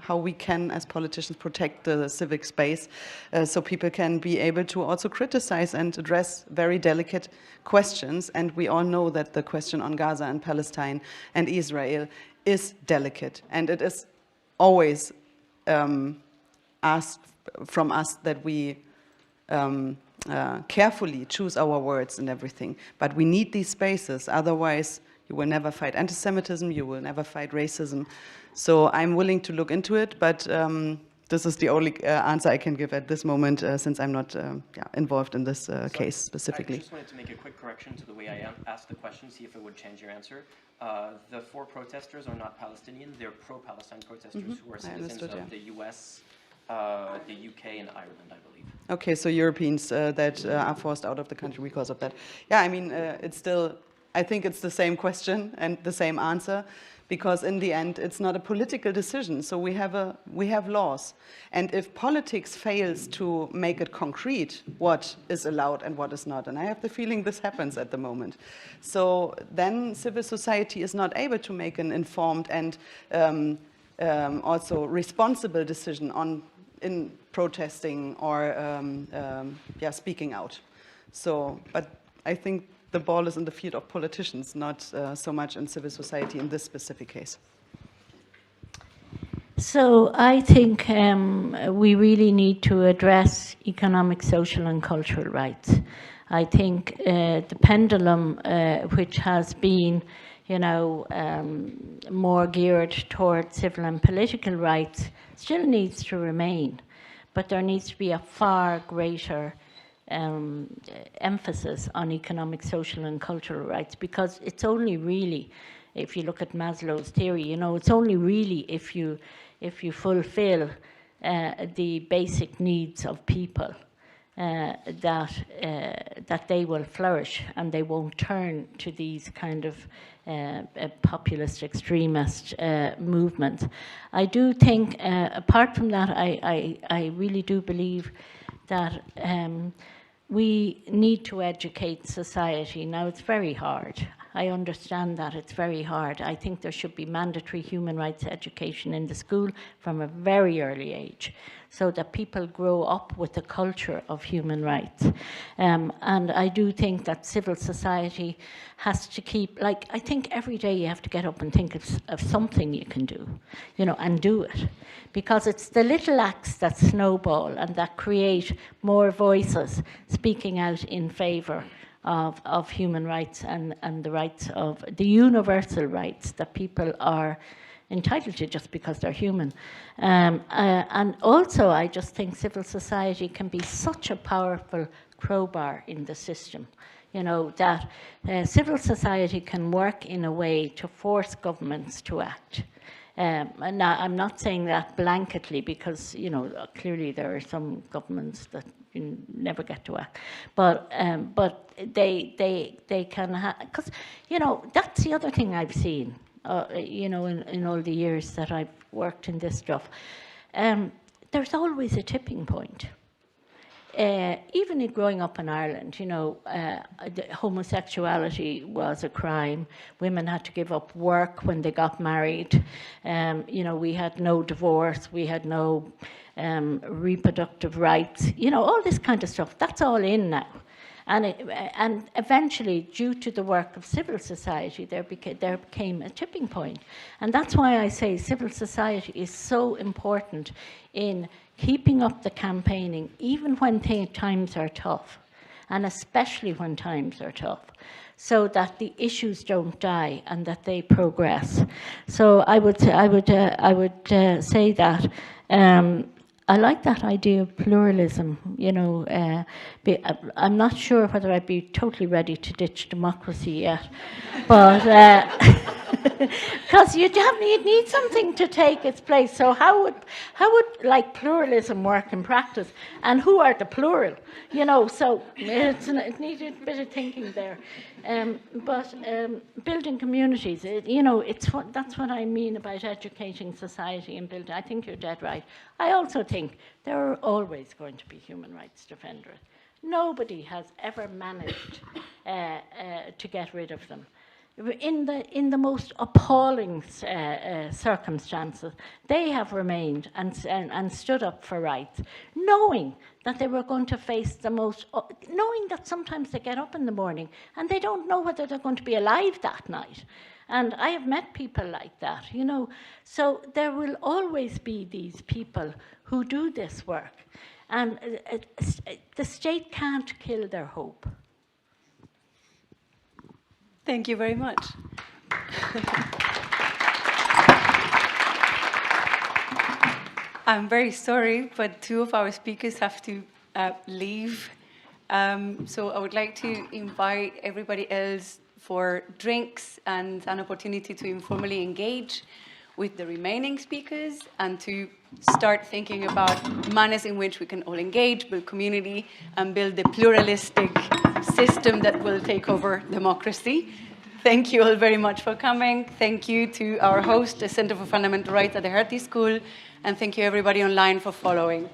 how we can, as politicians, protect the civic space, so people can be able to also criticize and address very delicate questions. And we all know that the question on Gaza and Palestine and Israel is delicate, and it is always asked from us that we carefully choose our words and everything. But we need these spaces, otherwise you will never fight anti-Semitism, you will never fight racism. So I'm willing to look into it, but this is the only answer I can give at this moment, since I'm not involved in this case specifically. I just wanted to make a quick correction to the way I asked the question, see if it would change your answer. The 4 protesters are not Palestinian, they're pro-Palestine protesters who are citizens of the US, the UK, and Ireland, I believe. Okay, so Europeans that are forced out of the country because of that. Yeah, I mean, it's still, I think it's the same question and the same answer, because in the end, it's not a political decision. So we have laws. And if politics fails to make it concrete what is allowed and what is not, and I have the feeling this happens at the moment, so then civil society is not able to make an informed and also responsible decision in protesting or speaking out. So, but I think the ball is in the field of politicians, not so much in civil society in this specific case. So I think we really need to address economic, social and cultural rights. I think the pendulum, which has been, more geared toward civil and political rights, still needs to remain. But there needs to be a far greater emphasis on economic, social and cultural rights, because it's only really, if you look at Maslow's theory, it's only really if you fulfill the basic needs of people that they will flourish and they won't turn to these kind of populist extremist movements. I do think, apart from that, I really do believe that we need to educate society. Now, it's very hard. I understand that it's very hard. I think there should be mandatory human rights education in the school from a very early age, so that people grow up with the culture of human rights. And I do think that civil society has to keep, I think every day you have to get up and think of something you can do, and do it. Because it's the little acts that snowball and that create more voices speaking out in favor of human rights and the rights of the universal rights that people are entitled to just because they're human. And also, I just think civil society can be such a powerful crowbar in the system, that civil society can work in a way to force governments to act. And now, I'm not saying that blanketly, because clearly there are some governments that never get to act, but they can have, because that's the other thing I've seen, in all the years that I've worked in this stuff. There's always a tipping point. Even in growing up in Ireland, homosexuality was a crime. Women had to give up work when they got married. We had no divorce. We had no reproductive rights. All this kind of stuff. That's all in now. And eventually, due to the work of civil society, there became a tipping point. And that's why I say civil society is so important in keeping up the campaigning, even when times are tough, and especially when times are tough, so that the issues don't die and that they progress. So I would say that I like that idea of pluralism. I'm not sure whether I'd be totally ready to ditch democracy yet, but because you'd need something to take its place. So how would pluralism work in practice, and who are the plural? So it needed a bit of thinking there. But building communities, that's what I mean about educating society and building. I think you're dead right. I also think there are always going to be human rights defenders. Nobody has ever managed to get rid of them. in the most appalling circumstances, they have remained and stood up for rights, knowing that they were going to face the most, knowing that sometimes they get up in the morning and they don't know whether they're going to be alive that night. And I have met people like that, you know. So there will always be these people who do this work. And the state can't kill their hope. Thank you very much. I'm very sorry, but two of our speakers have to leave. So I would like to invite everybody else for drinks and an opportunity to informally engage with the remaining speakers and to start thinking about manners in which we can all engage, build community, and build the pluralistic system that will take over democracy. Thank you all very much for coming. Thank you to our host, the Center for Fundamental Rights at the Hertie School, and thank you everybody online for following.